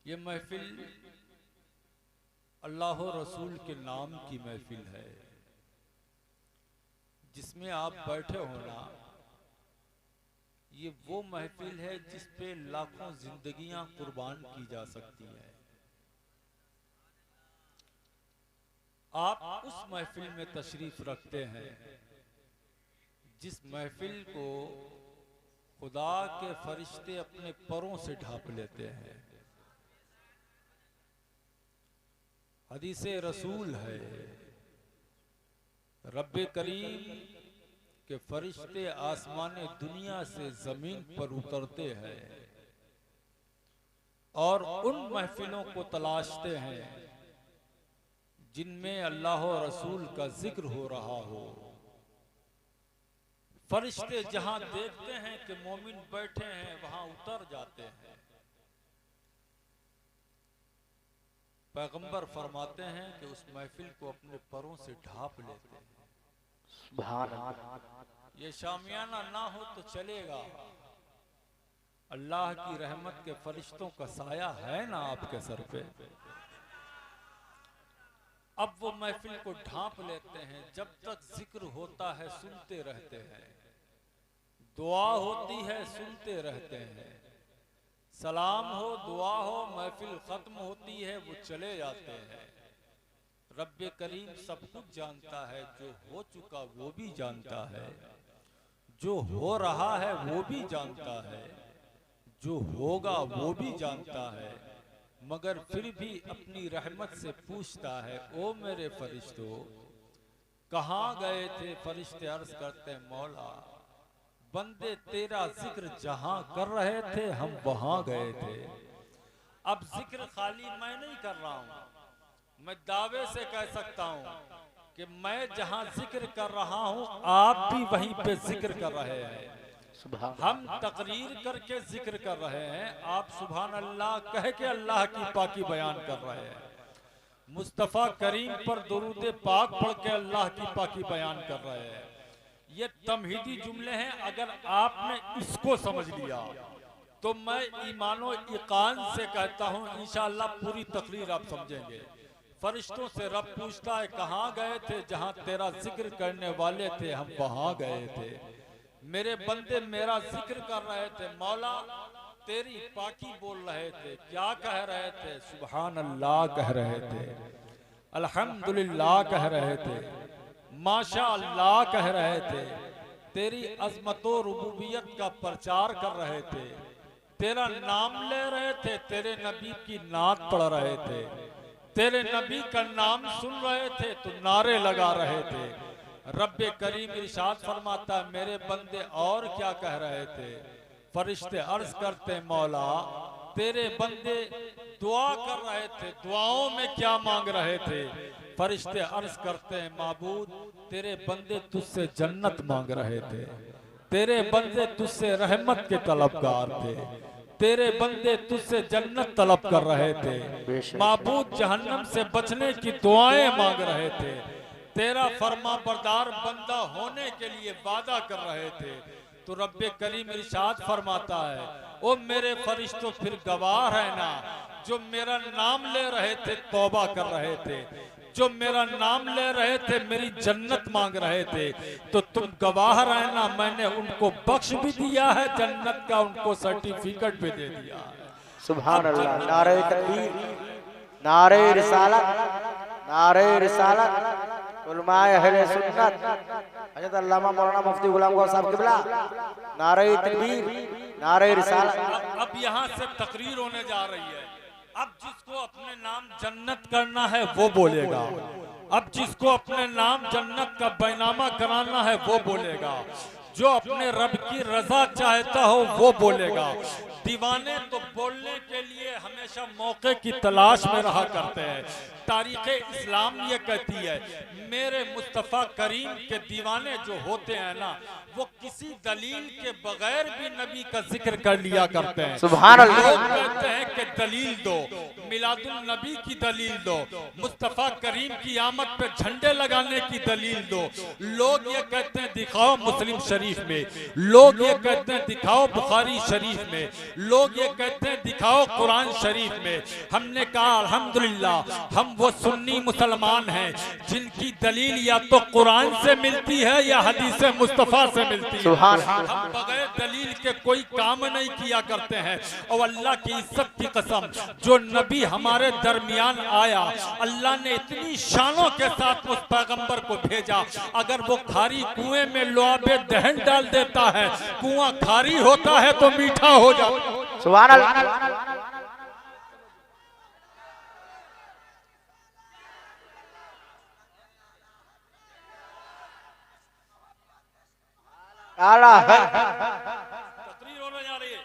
ये महफिल अल्लाह और रसूल के नाम की महफिल है। जिसमें आप बैठे हो ना, ये वो महफिल है जिस पे लाखों जिंदगियां कुर्बान की जा सकती हैं। आप उस महफिल में तशरीफ रखते हैं जिस महफिल को खुदा के फरिश्ते अपने परों से ढांप लेते हैं। हदीसे रसूल है, रब्बे करीम के फरिश्ते आसमान दुनिया से जमीन पर उतरते हैं और उन महफिलों को तलाशते हैं जिनमें अल्लाह और रसूल का जिक्र हो रहा हो। फरिश्ते जहां देखते हैं कि मोमिन बैठे हैं, वहां उतर जाते हैं। पैगंबर फरमाते हैं कि उस महफिल को अपने परों से ढांप लेते हैं। ये शामियाना ना हो तो चलेगा, अल्लाह की रहमत के फरिश्तों का साया है ना आपके सर पे। अब वो महफिल को ढांप लेते हैं। जब तक जिक्र होता है सुनते रहते हैं, दुआ होती है सुनते रहते हैं, सलाम हो दुआ हो, महफिल खत्म होती है वो चले जाते हैं। रब्बे करीम सब कुछ जानता है, जो हो चुका वो भी जानता है, जो हो रहा है वो भी जानता है, जो होगा वो भी जानता है, मगर फिर भी अपनी रहमत से पूछता है, ओ मेरे फरिश्तों कहाँ गए थे। फरिश्ते अर्ज करते हैं, मौला बंदे तेरा जिक्र जहां कर रहे थे हम वहां गए थे। अब जिक्र खाली मैं नहीं कर रहा हूं, मैं दावे से कह सकता हूं कि मैं जहां जिक्र कर रहा हूं आप भी वहीं पे जिक्र कर रहे हैं। हम तकरीर करके जिक्र कर रहे हैं, आप सुभान अल्लाह कह के अल्लाह की पाकी बयान कर रहे हैं। मुस्तफ़ा करीम पर दुरूद पाक पढ़ के अल्लाह की पाकी बयान कर रहे हैं। ये तमहीदी जुमले हैं। अगर आपने इसको समझ लिया तो मैं ईमानो इकान से कहता हूँ इंशाअल्लाह पूरी तकरीर आप समझेंगे। फरिश्तों से रब पूछता है, कहाँ गए थे। जहाँ तेरा जिक्र करने वाले थे हम वहां गए थे। मेरे बंदे मेरा जिक्र कर रहे थे, मौला तेरी पाकी बोल रहे थे। क्या कह रहे थे? सुभान अल्लाह कह रहे थे, अल्हम्दुलिल्लाह कह रहे थे, माशा अल्लाह कह रहे थे, तेरी अज़मतो रुबूबियत का प्रचार कर रहे थे, तेरा नाम ले रहे थे, तेरे नबी की नात पढ़ रहे थे, तेरे नबी का नाम सुन रहे थे तो नारे लगा रहे थे। रब्बे करीम इरशाद फरमाता है, मेरे बंदे और क्या कह रहे थे। फरिश्ते अर्ज करते, मौला तेरे बंदे दुआ कर रहे थे, दुआओं में क्या मांग रहे थे। फरिश्ते अर्ज करते हैं, माबूद तेरे बंदे तुझसे जन्नत मांग रहे थे, तेरे बंदे तुझसे रहमत के तलबगार थे, तेरे बंदे तुझसे जन्नत तलब कर रहे थे। माबूद जहन्नम से बचने की दुआएं मांग रहे थे, तेरा फरमा बरदार बंदा होने के लिए वादा कर रहे थे। तो रब्बे करीम इरशाद फरमाता है, ओ मेरे फरिश्तों फिर गवाह है ना, जो मेरा नाम ले रहे थे तौबा कर रहे थे, जो मेरा नाम ले रहे थे मेरी जन्नत मांग रहे थे, तो तुम गवाह रहना मैंने उनको बख्श भी दिया है, जन्नत का उनको सर्टिफिकेट भी दे दिया है। सुभान अल्लाह। नारे तकबीर, नारे रिसालत, नारे रिसालत, उलमाए अहले सुन्नत हज़रत अल्लामा मौलाना मुफ्ती गुलाम गौस साहब क़िबला, नारे तकबीर, नारे रिसालत। अब यहाँ से तकरीर होने जा रही है। अब जिसको अपने नाम जन्नत करना है वो बोलेगा, अब जिसको अपने नाम जन्नत का बैनामा कराना है वो बोलेगा, जो अपने रब की रजा चाहता हो वो बोलेगा। दीवाने तो बोलने के लिए हमेशा मौके की तलाश में रहा करते हैं। तारीख़ इस्लाम ये कहती है, मेरे मुस्तफ़ा करीम के दीवाने जो होते हैं ना, वो किसी दलील के बगैर भी नबी का जिक्र कर लिया करते हैं। सुभान अल्लाह। लोग कहते हैं कि दलील दो, मिलादुल नबी की दलील दो, मुस्तफ़ा करीम की आमद पे झंडे लगाने की दलील दो। लोग ये कहते हैं दिखाओ मुस्लिम शरीफ में, लोग ये कहते हैं दिखाओ बुखारी शरीफ में, लोग ये कहते हैं दिखाओ कुरान शरीफ में। हमने कहा अल्हम्दुलिल्लाह हम वो सुन्नी मुसलमान हैं जिनकी दलील या तो कुरान से मिलती है या हदीस मुस्तफ़ा से मिलती है। हम बगैर दलील के कोई काम नहीं किया करते हैं। और अल्लाह की इज्जत की कसम, जो नबी हमारे दरमियान आया, अल्लाह ने इतनी शानों के साथ उस पैगंबर को भेजा, अगर वो खारी कुएं में लुआबे दहन डाल देता है, कुआं खारी होता है तो मीठा हो जाता है। सुभान अल्लाह। तकरीर होने जा रही है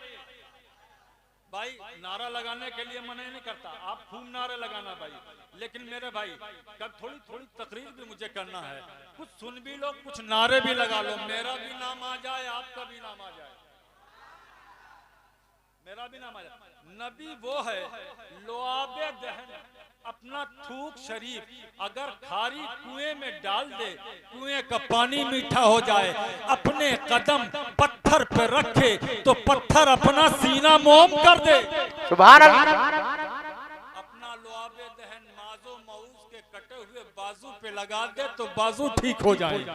भाई। नारा लगाने के लिए मना नहीं करता, आप खूब नारे लगाना भाई, लेकिन मेरे भाई कब थोड़ी थोड़ी तकरीर भी मुझे करना है। कुछ सुन भी लो, कुछ नारे भी लगा लो, मेरा भी नाम आ जाए, आपका भी नाम आ जाए, मेरा भी नाम आ जाए। नबी वो है लुआबे दहन, अपना थूक शरीफ अगर खारी कुएं में डाल दे, कुएं का पानी मीठा हो जाए। अपने कदम पत्थर पे रखे तो पत्थर अपना सीना मोम कर दे। सुभान अल्लाह। अपना लुआबे दहन माजो मऊज के कटे हुए बाजू पे लगा दे तो बाजू ठीक हो जाए।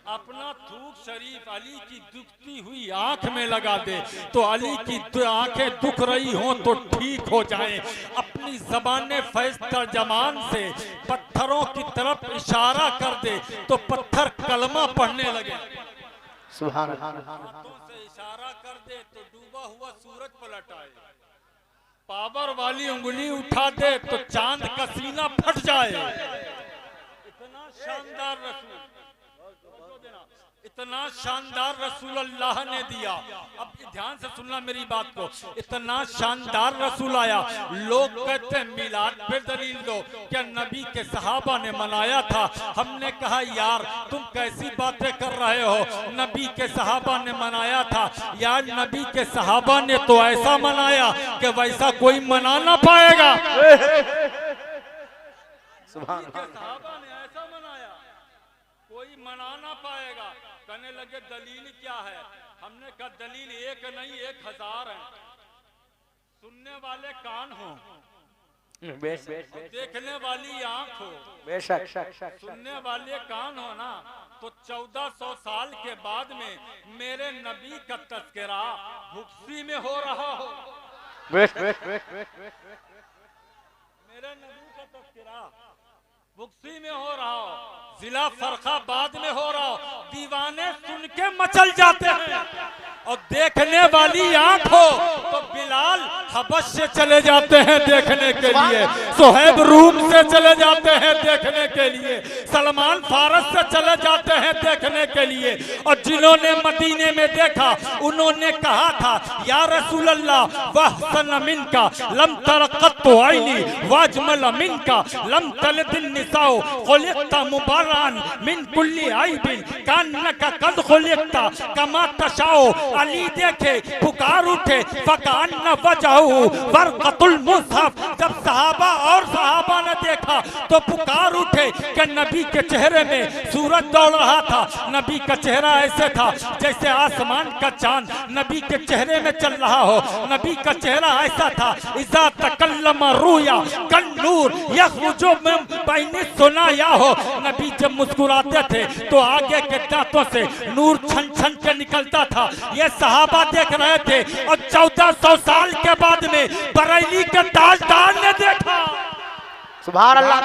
अपना थूक शरीफ अली की दुखती हुई आंख में लगा दे तो अली की आंखें दुख रही हो तो ठीक हो जाए। अपनी ज़बान फैज़ तर्जमान से पत्थरों की तरफ इशारा कर दे तो पत्थर कलमा पढ़ने लगे। सुभान अल्लाह। हाथों से इशारा कर दे तो डूबा हुआ सूरज पलट आए। पावर वाली उंगली उठा दे तो चांद का सीना फट जाए। इतना शानदार रसूल, इतना शानदार रसूल अल्लाह ने दिया। अब ध्यान से सुनना मेरी बात को, इतना शानदार रसूल आया। लोग कहते हैं मिलाद पे दलील दो, क्या नबी के सहाबा ने मनाया था? हमने कहा यार तुम कैसी बातें कर रहे हो, नबी के सहाबा ने मनाया था। यार नबी के सहाबा ने तो ऐसा मनाया कि वैसा कोई मना ना पाएगा। सुभान अल्लाह। सहाबा ने ऐसा मनाया कोई मना ना पाएगा। कहने लगे दलील क्या है? हमने कहा दलील एक नहीं 1000 है। सुनने वाले कान हो, देखने वाली आंख हो, बेशक सुनने वाले कान हो ना, तो 1400 साल के बाद में मेरे नबी का तस्करा भुक्सी में हो रहा हो। मेरे नबी का तस्करा भुक्सी में हो रहा हो, जिला फरखाबाद में हो रहा हो, दीवाने सुन के मचल जाते हैं। और देखने वाली आंख हो तो बिलाल हबश से चले जाते हैं देखने के लिए, सुहैब रूम से चले जाते हैं देखने के लिए, सलमान फारस से चले जाते हैं देखने के लिए। और जिन्होंने मदीने में देखा उन्होंने कहा था या रसूल अल्लाह वहसन मिनका लम तरक़त आईनी वाजमल मिनका लम तलदिन निसाओ खुलिक़ता मुबर्रअन मिन कुल्ली आइबिन कान्नका कद खुलिक़ता कमा तशाओ। अली देखे पुकार उठे फकान्न वजहू वर्क़तुल मुसहफ। जब सहाबा और सहाबा ने देखा तो पुकार उठे कि नबी के चेहरे में सूरज दौड़ रहा था। नबी का चेहरा ऐसे था जैसे आसमान का चांद नबी के चेहरे में चल रहा हो। नबी का चेहरा ऐसा था इज़ा तकल्लमा रुया कन्नूर यखरुजु मिन बैनि सुनाया हो। नबी जब मुस्कुराते थे तो आगे के दांतों से नूर छन छन के निकलता था। ये सहाबा देख रहे थे और 1400 साल के बाद में बरेली के ताजदार ने देखा। सुभान अल्लाह।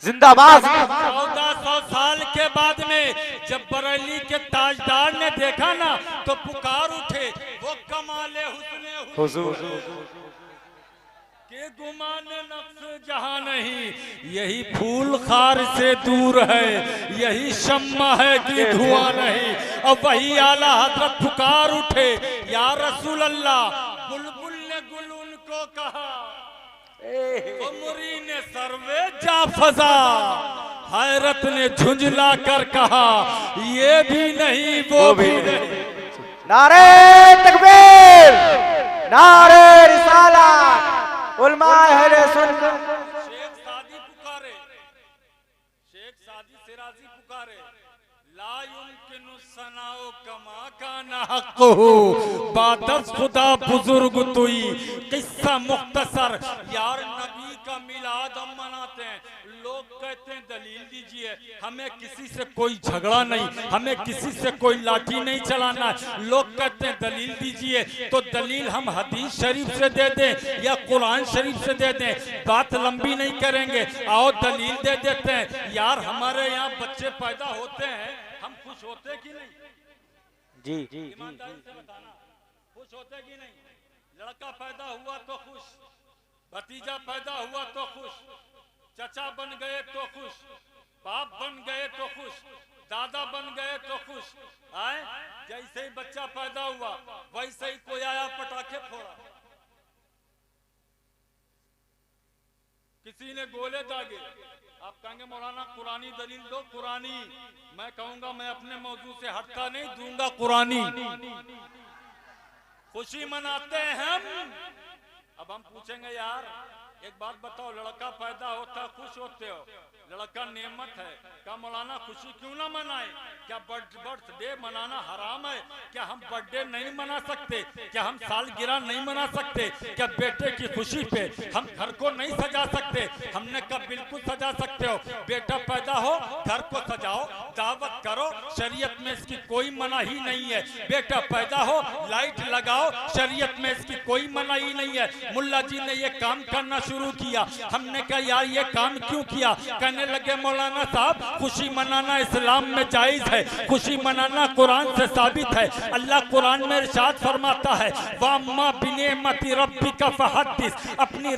जिंदाबाद। 1400 साल के बाद में जब बरेली के ताजदार ने देखा ना तो पुकार उठे वो कमाले हुस्ने हुजूर के गुमान नफ्स जहां नहीं। यही फूल खार से दूर है, यही शम्मा है कि धुआं नहीं। और वही आला हजरत पुकार उठे या रसूल अल्लाह। बुलबुल ने गुल उनको कहा उमरी ने सर्वे जा फजा। हैरत ने झुंझला कर कहा ये भी नहीं वो भी नहीं। नारे तकबीर, नारे रिसालत, उलमाए अहले सुन्नत। शेख सादी पुकारे, शेख सादी सिराजी पुकारे, ला युमकिनु सनाओ कमा काना हक़्क़ुहु, बादस खुदा बुजुर्ग तुई। किस्सा मुख्तसर, यार नबी का मिलाद हम मनाते हैं, लोग कहते हैं दलील दीजिए, हमें किसी से कोई झगड़ा नहीं, हमें किसी से कोई लाठी नहीं चलाना। लोग कहते हैं दलील दीजिए, तो दलील हम हदीस शरीफ से दे दें या कुरान शरीफ से दे दें, बात लंबी नहीं करेंगे। आओ दलील दे देते हैं। यार हमारे यहाँ बच्चे पैदा होते हैं, हम खुश होते कि नहीं? जी ईमानदारी से बताना, खुश होते कि नहीं? लड़का पैदा हुआ तो खुश, भतीजा पैदा हुआ तो खुश, चचा बन गए तो खुश, बाप बन गए तो खुश, दादा बन गए तो खुश। आए जैसे ही बच्चा पैदा हुआ वैसे ही कोई आया पटाखे फोड़ा, किसी ने गोले दागे। आप कहेंगे मौलाना कुरानी दलील दो, कुरानी। मैं कहूंगा मैं अपने मौजू से हटता नहीं, दूंगा कुरानी। खुशी मनाते हैं हम। अब हम पूछेंगे यार एक बात बताओ, लड़का पैदा होता खुश होते हो, लड़का नेमत है, क्या मौलाना खुशी क्यों ना मनाए? क्या बर्थडे मनाना हराम है? क्या हम बर्थडे नहीं मना सकते? क्या हम सालगिरह नहीं मना सकते? क्या बेटे की खुशी पे हम घर को नहीं सजा सकते? हमने कहा बिल्कुल सजा सकते हो। बेटा पैदा हो घर को सजाओ, दावत करो, शरीयत में इसकी कोई मनाही नहीं है। बेटा पैदा हो लाइट लगाओ, शरीयत में इसकी कोई मनाही नहीं है। मुल्ला जी ने ये काम करना शुरू किया, हमने कहा यार ये काम क्यों किया? कहने लगे मौलाना साहब खुशी मनाना इस्लाम में जायज है, खुशी मनाना कुरान से साबित है। अल्लाह कुरान में इरशाद फरमाता है वाम्मा बिनेमति रब्बिका फहद्दिस, अपने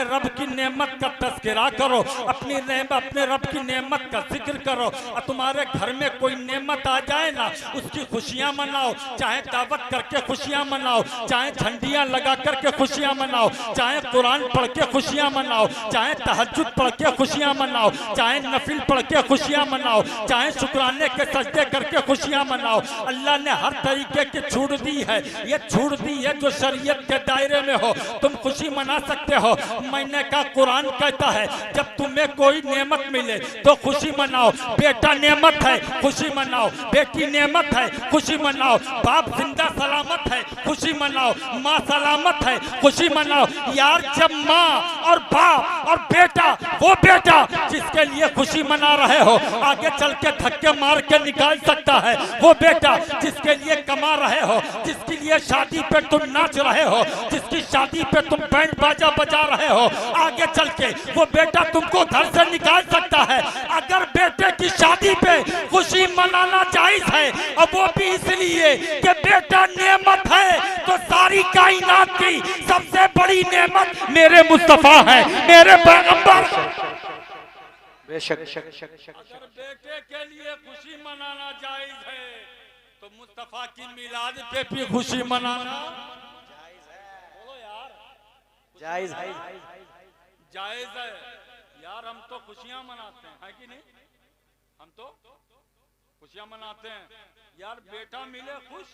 रब की नेमत का तज़किरा करो, अपने रब की नेमत का जिक्र करो। और तुम्हारे घर में कोई नेमत आ जाए ना, उसकी खुशियां मनाओ, चाहे दावत करके खुशियां मनाओ, चाहे झंडियां लगा करके खुशियां मनाओ, चाहे कुरान पढ़ के खुशियां मनाओ, चाहे तहज्जुद पढ़ के खुशियां मनाओ, चाहे नफिल पढ़ के खुशियां मनाओ, चाहे शुक्राने के सजदे करके खुशियां मनाओ। अल्लाह ने हर तरीके की छूट दी है, ये छूट दी है जो शरीयत के दायरे में हो, तुम खुशी मना सकते हो। मैंने कहा कुरान कहता है जब तुम्हें कोई नेमत मिले तो खुशी मनाओ। बेटा नेमत है खुशी मनाओ, बेटी नेमत है खुशी मनाओ, बाप जिंदा सलामत है खुशी मनाओ, माँ सलामत है खुशी मनाओ। यार जब माँ और बाप और बेटा, वो बेटा जिसके लिए खुशी मना रहे हो आगे चल के धक्के मार के निकाल सकता है, वो बेटा जिसके लिए कमा रहे हो, जिसके लिए शादी पे तुम नाच रहे हो, जिसकी शादी पे तुम बैंड बाजा बजा रहे हो, आगे चल के वो बेटा तुमको घर से निकाल सकता है। अगर बेटे की शादी पे खुशी मनाना जायज है और वो भी इसलिए कि बेटा नेमत है, तो सारी कायनात की सबसे बड़ी नेमत मेरे मुस्तफा है, मेरे पैगंबर। बेशक अगर बेटे के लिए खुशी मनाना जायज है तो मुस्तफा की मिलाद पे भी खुशी मनाना बोलो यार जायज है, जायज है। यार हम तो खुशियां मनाते हैं, है कि नहीं? हम तो खुशियां मनाते हैं। यार बेटा मिले खुश,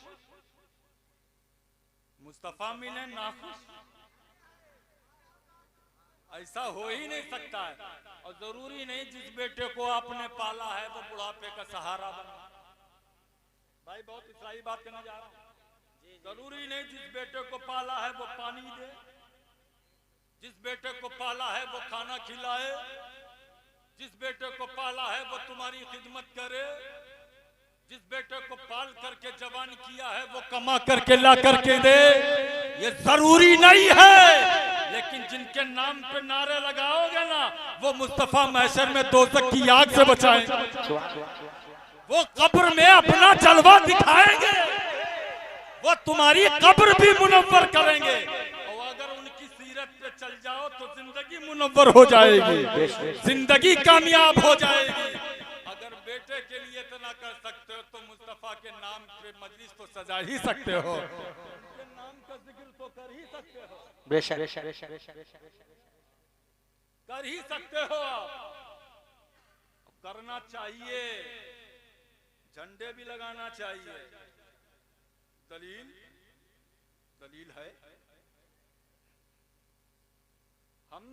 मुस्तफा मिले नाखुश, ऐसा हो ही नहीं सकता है। और जरूरी नहीं जिस बेटे को आपने पाला है वो बुढ़ापे का सहारा बना। भाई बहुत इस्लाही बात करना जा रहा हूं। जरूरी नहीं जिस बेटे को पाला है वो पानी दे, जिस बेटे को पाला है वो खाना खिलाए, जिस बेटे को पाला है वो तुम्हारी खिदमत करे, जिस बेटे को पाल करके जवान किया है वो कमा करके ला करके दे। ये जरूरी नहीं है, लेकिन जिनके नाम पे नारे लगाओगे ना वो मुस्तफा महशर में दोज़ख की आग से बचाएंगे, वो कब्र में अपना जलवा दिखाएंगे, वो तुम्हारी कब्र भी मुनव्वर करेंगे। और अगर उनकी सीरत पे चल जाओ तो जिंदगी मुनव्वर हो जाएगी, जिंदगी कामयाब हो जाएगी। अगर बेटे के लिए इतना कर सकते हो तो मुस्तफा के नाम पे मजलिस तो सजा ही सकते हो, उनके नाम का जिक्र तो कर ही सकते हो, बेशक कर ही सकते हो आप। करना चाहिए, झंडे भी लगाना चाहिए। दलील दलील है। हम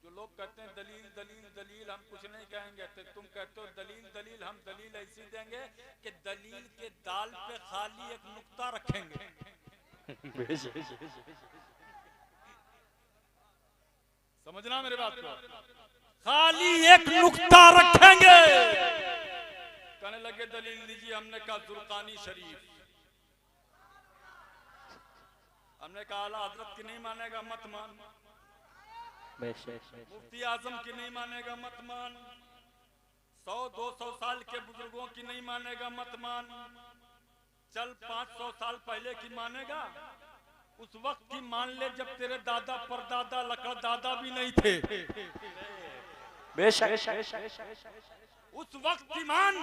जो लोग कहते हैं दलील दलील दलील, हम कुछ नहीं कहेंगे। तो तुम कहते हो दलील दलील, हम दलील ऐसी देंगे कि दलील के दाल पे खाली एक नुक्ता रखेंगे। समझना मेरे बात को, खाली एक नुक्ता रखेंगे। कहने लगे दलील दीजिए। हमने कहा जुर्कानी शरीफ। हमने कहा आला हजरत की नहीं मानेगा मत मान, मुफ्ती आजम की नहीं मानेगा मत मान, 100-200 साल के बुजुर्गों की नहीं मानेगा मत मान, चल 500 साल पहले की मानेगा, उस वक्त की मान ले जब तेरे दादा परदादा लकड़ दादा भी नहीं थे। उस वक्त की मान,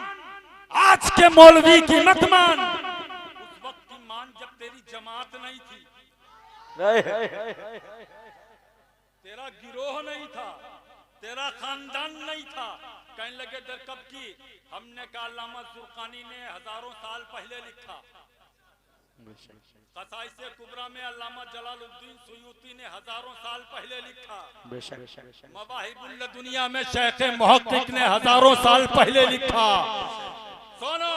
आज के मौलवी की मत मान। उस वक्त की मान जब तेरी जमात नहीं थी, तेरा गिरोह नहीं था, तेरा खानदान नहीं था। कहने लगे दर कब की? हमने कहा अल्लामा जुर्कानी ने हजारों साल पहले लिखा। कसाइसे कुबरा में अल्लामा जलालुद्दीन सुयूती ने हजारों साल पहले लिखा। मवाहिबुल दुनिया में शेख मुहक्किक ने हजारों साल पहले लिखा। सुनो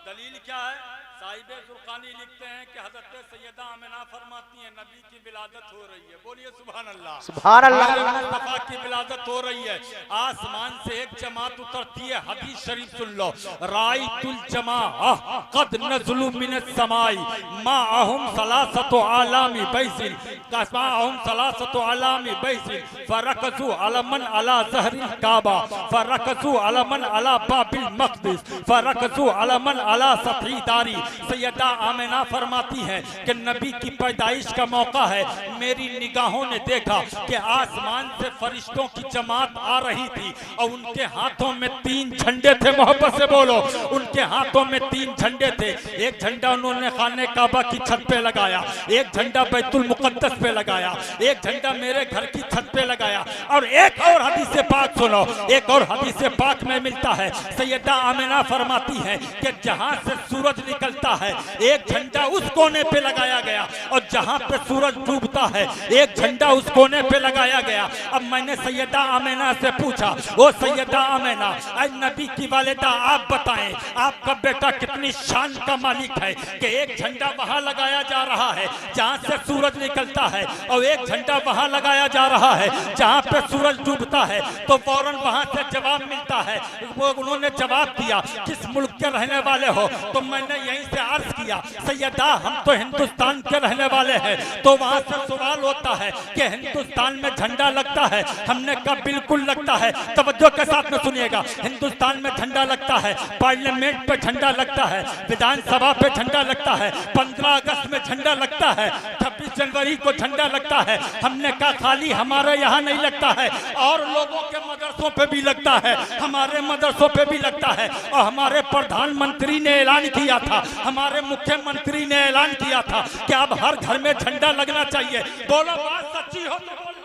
दलील क्या है? साहिबे जुर्कानी लिखते हैं कि हजरत सैयदा आमिना फरमाती हैं नबी की विलादत हो रही है। बोलिए सुभान अल्लाह, सुभान अल्लाह। मुस्तफा की विलादत हो रही है। आसमान से एक जमात उतरती है। हदीस शरीफ सुन लो, राइतुल जमाअह कद नज़लु मिनस समाई माअहुम सलासतु आलामी बैसिल कसमाअहुम सलासतु आलामी बैसिल फरकसु अलमन अला ज़हरिल काबा फरकसु अलमन अला बाबिल मक़दिस फरकसु अलमन अला सफ़ी दारी। सैयदा आमिना फरमाती है कि नबी की पैदाइश का मौका है। मेरी निगाहों ने देखा कि आसमान से फरिश्तों की जमात आ रही थी और उनके हाथों में 3 झंडे थे। मोहब्बत से बोलो, उनके हाथों में 3 झंडे थे। एक झंडा उन्होंने खाने काबा की छत पे लगाया, एक झंडा बैतुल मुकद्दस पे लगाया, एक झंडा मेरे घर की छत पे लगाया। और एक और हदीस पाक सुनो, एक और हदीस पाक में मिलता है, सैयदा आमिना फरमाती है कि जहां से सूरज निकलता है एक झंडा उस कोने पे लगाया गया और जहां पे सूरज डूबता है एक झंडा उस कोने पे लगाया गया। अब मैंने सैयदा आमिना से पूछा, वो सैयदा आमिना ऐ नबी की वालिदा आप बताएं आपका बेटा कितनी शान का मालिक है कि एक झंडा वहां लगाया जा रहा है जहां से सूरज निकलता है और एक झंडा वहां लगाया जा रहा है जहां पे सूरज डूबता है। तो फौरन वहां से जवाब मिलता है। वो उन्होंने जवाब दिया किस मुल्क के रहने वाले हो? तो मैंने यहीं से अर्ज किया सैयदा हम तो हिंदुस्तान के रहने वाले हैं। तो वहां से सवाल होता है कि हिंदुस्तान में झंडा लगता है? हमने कहा बिल्कुल लगता है। तवज्जो के साथ में सुनिएगा, हिंदुस्तान में झंडा लगता है, पार्लियामेंट पे झंडा लगता है, विधानसभा पे झंडा लगता है, 15 अगस्त में झंडा लगता है, 26 जनवरी को झंडा लगता है। हमने कहा खाली हमारे यहाँ नहीं लगता है और लोगों के मदरसों पे भी लगता है, हमारे मदरसों पे भी लगता है। और हमारे प्रधानमंत्री ने ऐलान किया था, हमारे मुख्यमंत्री ने ऐलान किया था कि अब हर घर में झंडा लगना चाहिए। बोलो बात सच्ची हो तो बोलो।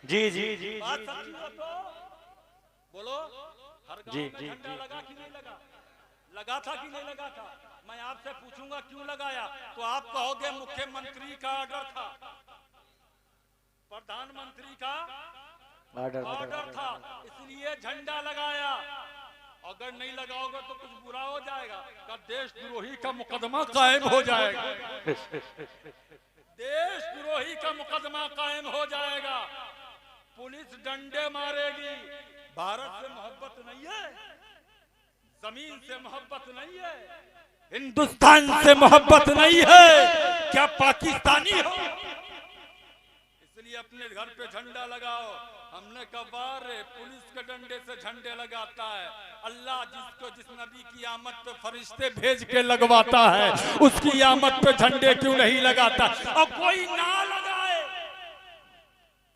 जी जी जी बात सच्ची हो तो बोलो। हर गांव में झंडा लगा कि नहीं लगा? लगा था कि नहीं लगा था? मैं आपसे पूछूंगा क्यों लगाया तो आप कहोगे मुख्यमंत्री का ऑर्डर था, प्रधानमंत्री का ऑर्डर था, इसलिए झंडा लगाया। अगर नहीं लगाओगे तो कुछ बुरा हो जाएगा, का देशद्रोही का मुकदमा कायम हो जाएगा। देशद्रोही का मुकदमा कायम हो जाएगा, पुलिस डंडे मारेगी। भारत से मोहब्बत नहीं है, जमीन से मोहब्बत नहीं है, हिंदुस्तान से मोहब्बत नहीं है, क्या पाकिस्तानी हो? इसलिए अपने घर पे झंडा लगाओ। हमने कहा रे पुलिस के डंडे से झंडे लगाता है अल्लाह, जिसको जिस नबी की आमद पे फरिश्ते भेज के लगवाता है उसकी आमद पे झंडे क्यों नहीं लगाता? और कोई ना लगाए,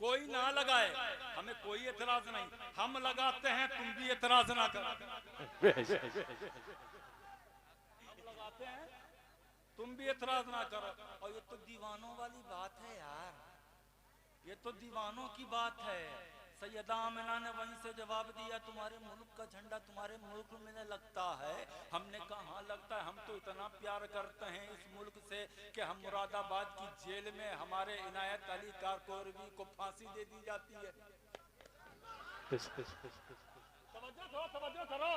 कोई ना लगाए, हमें कोई एतराज नहीं। हम लगाते हैं, तुम भी एतराज ना करो। लगाते हैं, तुम भी एतराज ना करो। और ये तो दीवानों वाली बात है यार, ये तो दीवानों की बात है। सैयदा आमिना ने वहीं से जवाब दिया, तुम्हारे मुल्क का झंडा तुम्हारे मुल्क में लगता है। हमने कहा हाँ लगता है, हम तो इतना प्यार करते हैं इस मुल्क से कि हम मुरादाबाद की जेल में हमारे इनायत अली कारकोरवी को फांसी दे दी जाती है। तवज्जो करो।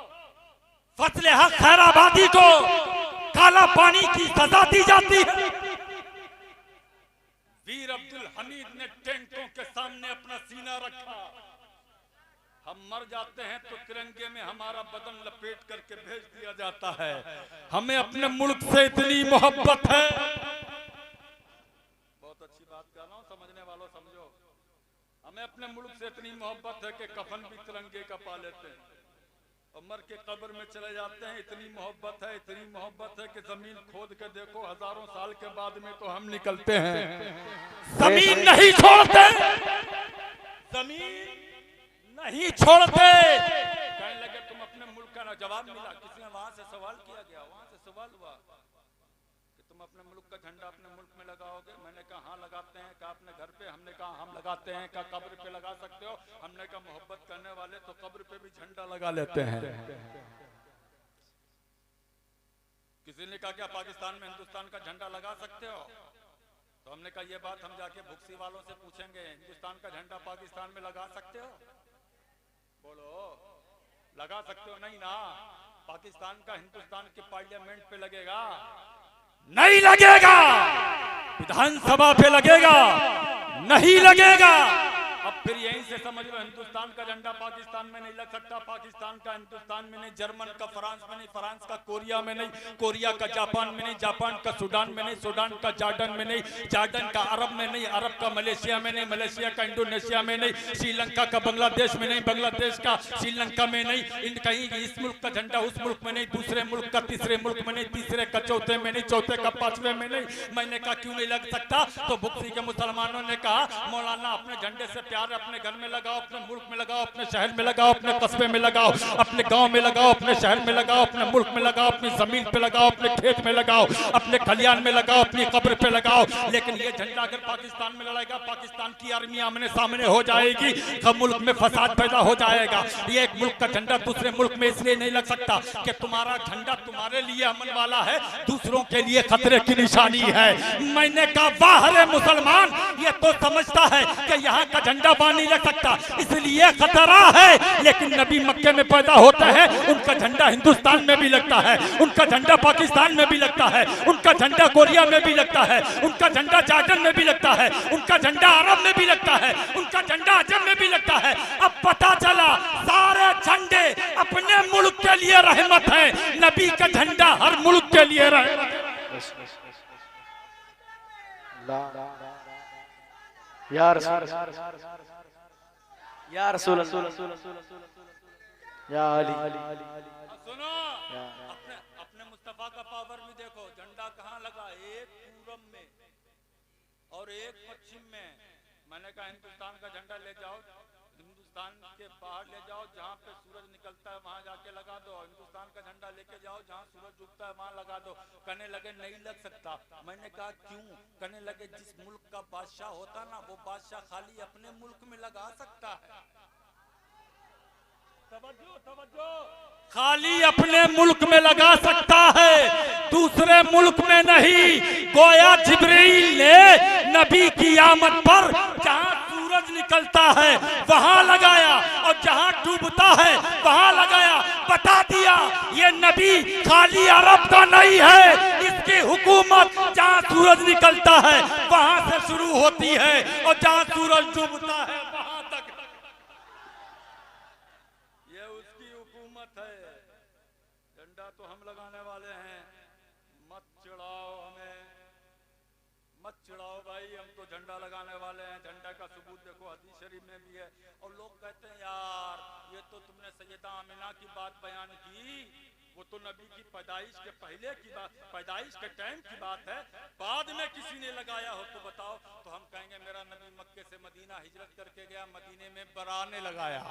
फजले हक खैराबादी को काला पानी की सजा दी जाती है। वीर अब्दुल हमीद ने टैंकों के सामने अपना सीना रखा। हम मर जाते हैं तो तिरंगे में हमारा बदन लपेट करके भेज दिया जाता है। हमें अपने मुल्क से इतनी मोहब्बत है। बहुत अच्छी बात कर रहा हूँ, समझने वालों समझो। हमें अपने मुल्क से इतनी मोहब्बत है कि कफन भी तिरंगे का पा लेते हैं और मर के कब्र में चले जाते हैं। इतनी मोहब्बत है, इतनी मोहब्बत है कि जमीन खोद के देखो, हजारों साल के बाद में तो हम निकलते हैं, जमीन नहीं छोड़ते, जमीन नहीं छोड़ते। कहने लगे तुम अपने मुल्क का ना, जवाब मिला। किसी ने वहां से सवाल किया गया, वहां से सवाल हुआ कि तुम अपने मुल्क का झंडा अपने मुल्क में लगाओगे? मैंने कहा हाँ लगाते हैं। कहा अपने घर पे? हमने कहा हम लगाते हैं। कहा कब्र पे लगा सकते हो? हमने कहा मोहब्बत करने वाले तो कब्र पे भी झंडा लगा लेते हैं। किसी ने कहा क्या पाकिस्तान में हिंदुस्तान का झंडा लगा सकते हो? तो हमने कहा ये बात हम जाके भुक्सी वालों से पूछेंगे, हिंदुस्तान का झंडा पाकिस्तान में लगा सकते हो? बोलो, लगा सकते हो? नहीं ना। पाकिस्तान का हिंदुस्तान के पार्लियामेंट पे लगेगा? नहीं लगेगा। विधानसभा पे लगेगा? नहीं लगेगा। अब फिर यहीं से समझ लो, हिंदुस्तान का झंडा पाकिस्तान में नहीं लग सकता, पाकिस्तान का हिंदुस्तान में नहीं, जर्मन का फ्रांस में नहीं, फ्रांस का कोरिया में नहीं, कोरिया का जापान में नहीं, जापान का सूडान में नहीं, सूडान का जॉर्डन में नहीं, जॉर्डन का अरब में नहीं, अरब का मलेशिया में नहीं, मलेशिया का इंडोनेशिया में नहीं, श्रीलंका का बांग्लादेश में नहीं, बांग्लादेश का श्रीलंका में नहीं, कहीं इस मुल्क का झंडा उस मुल्क में नहीं, दूसरे मुल्क का तीसरे मुल्क में नहीं, तीसरे का चौथे में नहीं, चौथे का पांचवे में नहीं। मैंने कहा क्यों नहीं लग सकता? तो भुक्सी के मुसलमानों ने कहा मौलाना अपने झंडे से प्यार अपने घर में लगाओ, अपने मुल्क में लगाओ, अपने शहर में लगाओ, अपने कस्बे में लगाओ, अपने गांव में लगाओ, अपने शहर में लगाओ, अपने मुल्क में लगाओ, अपनी जमीन पे लगाओ, अपने खेत में लगाओ, अपने खलियान में लगाओ, अपनी कब्र पे लगाओ। लेकिन ये झंडा अगर पाकिस्तान में लड़ेगा, पाकिस्तान की आर्मी आमने सामने हो जाएगी, मुल्क में फसाद पैदा हो जाएगा। ये एक मुल्क का झंडा दूसरे मुल्क में इसलिए नहीं लग सकता कि तुम्हारा झंडा तुम्हारे लिए अमन वाला है, दूसरों के लिए खतरे की निशानी है। मैंने कहा वाह रे मुसलमान, ये तो समझता है कि यहाँ का झंडा नहीं लग सकता इसलिए खतरा है। लेकिन नबी मक्के में पैदा होते हैं, उनका झंडा हिंदुस्तान में भी लगता है, उनका झंडा पाकिस्तान में भी लगता है, उनका झंडा कोरिया में भी लगता है, उनका झंडा जॉर्डन में भी लगता है, उनका झंडा अरब में भी लगता है, उनका झंडा अजम में भी लगता है। अब पता चला सारे झंडे अपने मुल्क के लिए रहमत है, नबी का झंडा हर मुल्क के लिए रहमत है। यार या रसूल या अली। सुनो, अपने मुस्तफा का पावर भी देखो। झंडा कहाँ लगा? एक पूरब में और एक पश्चिम में। मैंने कहा हिंदुस्तान का झंडा ले जाओ, हिंदुस्तान के बाहर ले जाओ, जहाँ पे सूरज निकलता है वहां जाके लगा दो। हिंदुस्तान का झंडा लेके जाओ, जहाँ सूरज डूबता है वहां लगा दो। कहने लगे नहीं लग सकता। मैंने कहा क्यों? कहने लगे जिस मुल्क का बादशाह होता ना, वो बादशाह खाली अपने मुल्क में लगा सकता है। तवज्जो, खाली अपने मुल्क में लगा सकता है, दूसरे मुल्क में नहीं। गोया जिब्रील ने नबी की आमद पर जहाँ सूरज निकलता है वहां लगाया और जहां डूबता है वहां लगाया। बता दिया ये नबी खाली अरब का नहीं है, इसकी हुकूमत जहां सूरज निकलता है वहां से शुरू होती है और जहां सूरज डूबता है वहां तक। ये उसकी हुकूमत है। झंडा तो हम लगाने वाले हैं, मत चिढ़ाओ हमें, मत चिढ़ाओ भाई, हम तो झंडा लगाने वाले हैं। झंडा का सबूत देखो हदीस शरीफ में भी है। और लोग कहते हैं यार ये तो तुमने सैयदा आमिना की बात बयान की, वो तो नबी की पैदाइश के पहले की बात, पैदाइश के टाइम की बात है, बाद में किसी ने लगाया हो तो बताओ। तो हम कहेंगे मेरा नबी मक्के से मदीना हिजरत करके गया, मदीने में बराने लगाया,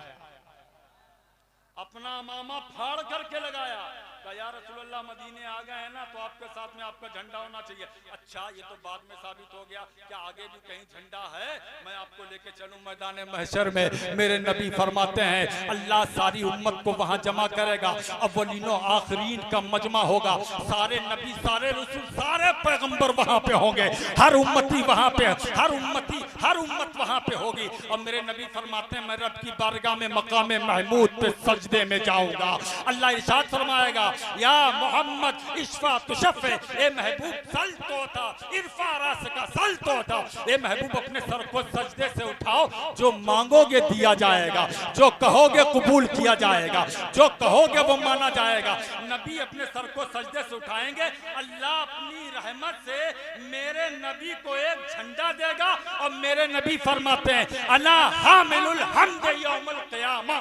अपना मामा फाड़ करके लगाया। कहा या रसूलल्लाह मदीने आ गए हैं ना तो आपके साथ में आपका झंडा होना चाहिए। अच्छा ये तो बाद में साबित हो गया, क्या आगे भी कहीं झंडा है? मैं आपको लेके चलूं मैदान महशर में। मेरे नबी फरमाते हैं अल्लाह सारी उम्मत को वहां जमा करेगा, अव्वलीनों आखिरीन का मजमा होगा, सारे नबी सारे रसूल सारे पैगंबर वहां पे होंगे, हर उम्मती वहां पे, हर उम्मत वहां पे होगी। और मेरे नबी फरमाते हैं मैं रब की बारगाह में मकाम महमूद पे सजदे में जाऊंगा। अल्लाह इरशाद फरमाएगा या मोहम्मद इश्फा तुशफ़े, ए महबूब सल तो था इरफा रास का सल तो था, ए महबूब अपने सर को सजदे से उठाओ, जो मांगोगे दिया जाएगा, जो कहोगे कबूल किया जाएगा, जो कहोगे वो माना जाएगा। नबी अपने सर को सजदे से उठाएंगे, अल्लाह अपनी रहमत से मेरे नबी को एक झंडा देगा और मेरे नबी फरमाते हैं अला हामिलुल हम्द यौमुल क़ियामा,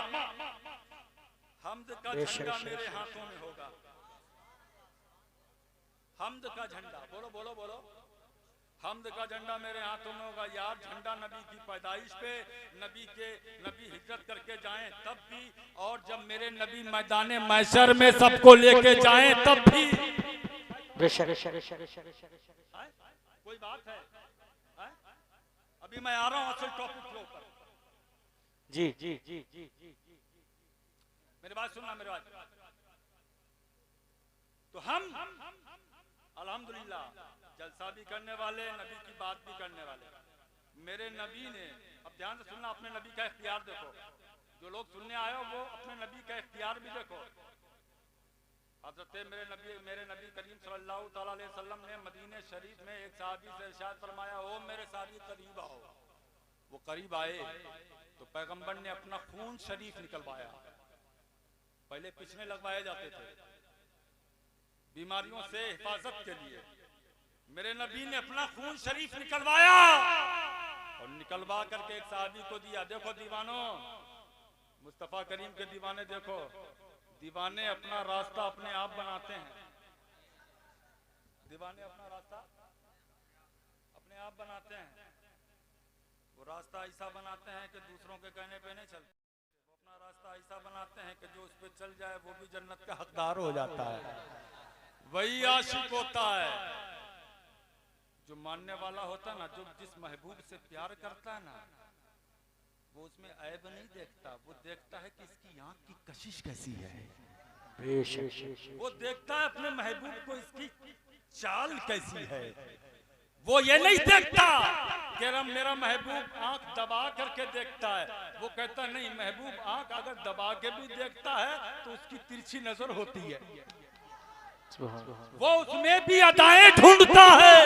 हम्द का झंडा मेरे हाथों में होगा। हम्द का झंडा, बोलो बोलो बोलो, हम्द का झंडा मेरे हाथों में होगा। यार झंडा नबी की पैदाइश पे, नबी हिजरत करके जाएं तब भी, और जब मेरे नबी मैदान महशर में सबको लेके जाएं तब भी। कोई बात है? अभी मैं आ रहा हूं असल टॉपिक के ऊपर। जी जी जी जी जी मेरी बात सुनना, मेरी बात। तो हम अल्हम्दुलिल्लाह जलसा भी करने वाले, नबी की बात भी करने वाले। मेरे नबी ने, अब ध्यान से सुनना, अपने नबी का इख्तियार देखो। जो लोग सुनने आए हो वो अपने नबी का इख्तियार भी देखो। हज़रत मेरे नबी करीम सल्लल्लाहु अलैहि वसल्लम ने मदीने शरीफ में एक सहाबी से इरशाद फरमाया, ओ मेरे सहाबी करीब आओ। वो करीब आए तो पैगंबर ने अपना खून शरीफ निकलवाया। पहले पिछने लगवाए जाते थे बीमारियों से हिफाजत के लिए, मेरे नबी ने अपना खून शरीफ निकलवाया और निकलवा करके एक सहाबी को दिया। देखो दीवानों, मुस्तफा करीम के दीवाने देखो, दीवाने अपना रास्ता अपने आप बनाते हैं। दीवाने अपना रास्ता अपने आप बनाते हैं। वो रास्ता ऐसा बनाते हैं कि दूसरों के कहने पे नहीं चलते। वो अपना रास्ता ऐसा बनाते हैं कि जो उस पे चल जाए वो भी जन्नत का हकदार हो जाता है। वही आशिक होता है जो मानने वाला होता है ना, जो जिस महबूब से प्यार करता है ना, वो उसमें ऐब नहीं देखता, वो देखता है कि इसकी आंख की कशिश कैसी है। वो देखता है अपने महबूब को इसकी चाल कैसी है। वो ये नहीं देखता कि मेरा महबूब आंख दबा करके देखता है। वो कहता नहीं, महबूब आंख अगर दबा के भी देखता है तो उसकी तिरछी नजर होती है। वो उसमें भी अदाएं ढूंढता है,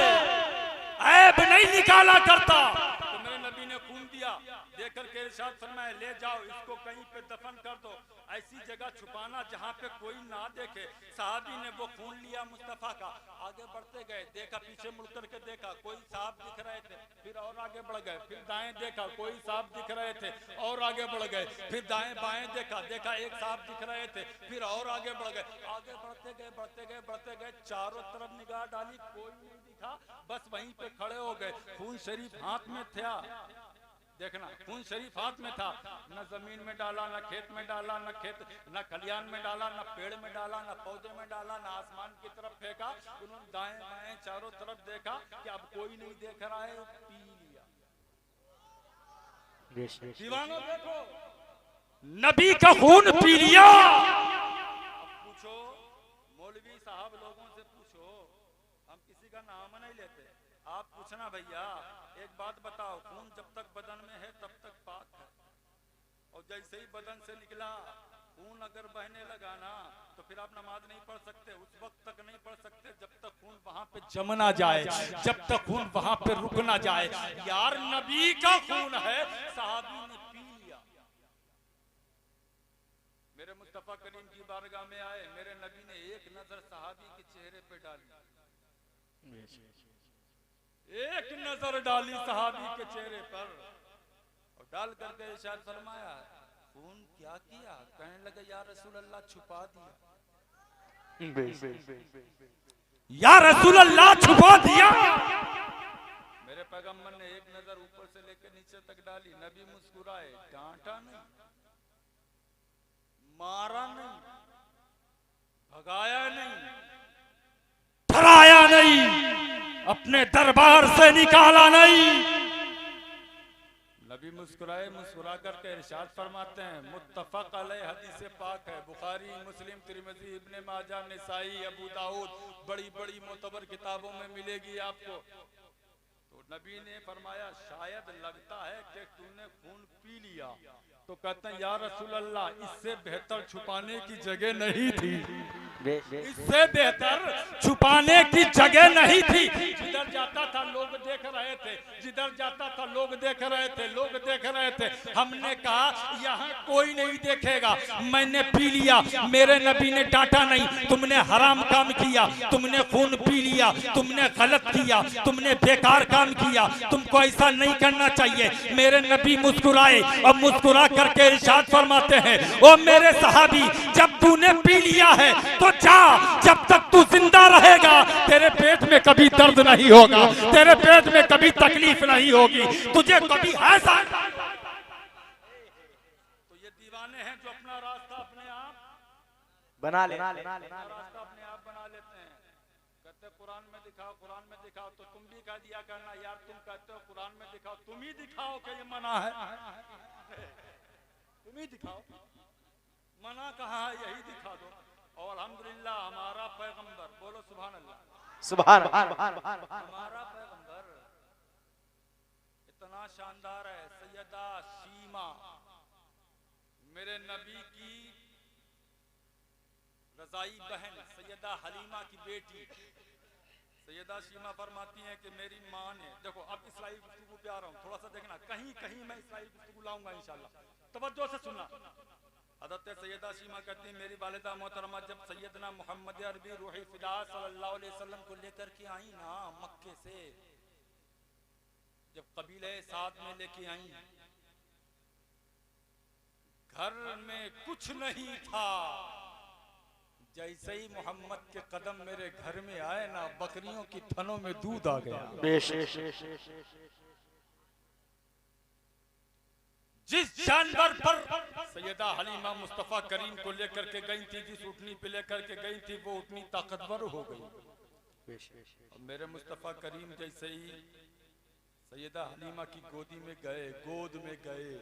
ऐब नहीं निकाला करता। तो मेरे नबी ने खून दिया, देकर के इरशाद फरमाया ले जाओ इसको कहीं पे दफन कर दो, ऐसी जगह छुपाना जहाँ पे कोई ना देखे। साहबी ने वो खून लिया मुस्तफा का, आगे बढ़ते गए, देखा पीछे मुड़ करके देखा कोई साहब दिख रहे थे, फिर और आगे बढ़ गए, फिर दाएं देखा कोई साहब दिख रहे थे और आगे बढ़ गए, फिर दाएं बाएं देखा एक साहब दिख रहे थे, फिर और आगे बढ़ गए। आगे बढ़ते गए चारों तरफ निगाह डाली, कोई नहीं दिखा, बस वहीं पे खड़े हो गए। खून शरीफ हाथ में था, देखना खून शरीफ हाथ में था, न जमीन में डाला, न खेत में डाला, न खलियान में डाला, न पेड़ में डाला, न पौधे में डाला, न आसमान की तरफ फेंका। उन्होंने दाएं बाएं चारों तरफ देखा कि अब कोई नहीं देख रहा है, पी लिया। दीवानों देखो, नबी का खून पी लिया। पूछो मौलवी साहब लोगों से पूछो, हम किसी का नाम नहीं लेते, आप पूछना भैया एक बात बताओ, खून जब तक बदन में है तब तक पाक है, और जैसे ही बदन से निकला खून अगर बहने लगा ना तो फिर आप नमाज नहीं पढ़ सकते, उस वक्त तक नहीं पढ़ सकते जब तक खून वहां पे जम ना जाए, जब तक खून वहां पे रुक ना जाए। यार नबी का खून है, साहबी ने पी लिया। मेरे मुस्तफा करीम की बारगाह में आए, मेरे नबी ने एक नजर साहबी के चेहरे पे डाली, एक नजर डाली साहबी के चेहरे पर और डाल करके इरशाद फरमाया खून क्या किया? कहने लगे या रसूल अल्लाह छुपा दिया, या रसूल अल्लाह छुपा दिया। मेरे पैगंबर ने एक नजर ऊपर से लेकर नीचे तक डाली, नबी मुस्कुराए, डांटा नहीं, मारा नहीं, भगाया नहीं, डराया नहीं, अपने दरबार से निकाला नहीं। नबी मुस्कुराए, मुस्कुरा करके इरशाद फरमाते हैं, मुत्तफक अलैह हदीस पाक है, बुखारी, मुस्लिम, तिरमिजी, इब्ने माजा, निसाई, अबू दाऊद, बड़ी बड़ी मोतबर किताबों में मिलेगी आपको। तो नबी ने फरमाया शायद लगता है कि तूने खून पी लिया। तो कहते हैं या रसूल अल्लाह, इससे बेहतर छुपाने की जगह नहीं थी, इससे बेहतर छुपाने की जगह नहीं थी। जिधर जाता था लोग देख रहे थे, जिधर जाता था लोग देख रहे थे, लोग देख रहे थे। हमने कहा यहाँ कोई नहीं देखेगा, मैंने पी लिया। मेरे नबी ने डांटा नहीं, तुमने हराम काम किया, तुमने खून पी लिया, तुमने गलत किया, तुमने बेकार काम किया, तुमको ऐसा नहीं करना चाहिए। मेरे नबी मुस्कुराए और मुस्कुरा करके इरशाद फरमाते हैं, ओ मेरे सहाबी, जब तूने पी लिया है तो जा, जब तक तू जिंदा रहेगा तेरे पेट में कभी दर्द नहीं होगा, तेरे पेट में कभी तकलीफ नहीं होगी, तुझे कभी ऐसा। तो ये दीवाने हैं जो अपना रास्ता अपने आप बना ले, रास्ता अपने आप बना लेते हैं। कहते कुरान में दिखाओ, कुरान में दिखाओ, तो तुम भी कह दिया करना यार, तुम कहते हो कुरान में दिखाओ, तुम ही दिखाओ कि ये मना है, तुम ही दिखाओ, मना कहाँ है, यही दिखा दो। और अल्हम्दुलिल्लाह हमारा पैगंबर, बोलो सुभान अल्लाह, सुभान हमारा पैगंबर इतना शानदार है। सैयदा शीमा, मेरे नबी की रजाई बहन, सैयदा हलीमा की बेटी, सैयदा शीमा फरमाती हैं कि मेरी माँ ने, देखो अब इस्राइल गुफ्तगू पे आ रहा हूँ, थोड़ा सा देखना, कहीं कहीं मैं इस्राइल गुफ्तगू लाऊंगा इंशाल्लाह, तवज्जो से सुनना। हज़रत सैयदा शीमा कहती हैं, मेरी वालिदा मोहतरमा जब सैयदना मोहम्मद अरबी रूही फिदा सल्लल्लाहु अलैहि वसल्लम को लेकर के आई ना मक्के से, जब कबीले साथ में लेके आई, घर में कुछ नहीं था। जैसे ही मोहम्मद के कदम मेरे घर में आए ना, बकरियों की थनों में दूध आ गया। जिस जानवर पर सैयदा हलीमा मुस्तफा करीम को लेकर के गई थी, जिस उठनी पे लेकर के गई थी, वो उठनी ताकतवर हो गई। और मेरे मुस्तफा करीम जैसे ही सैयदा हलीमा की गोदी में गए, गोद में गए,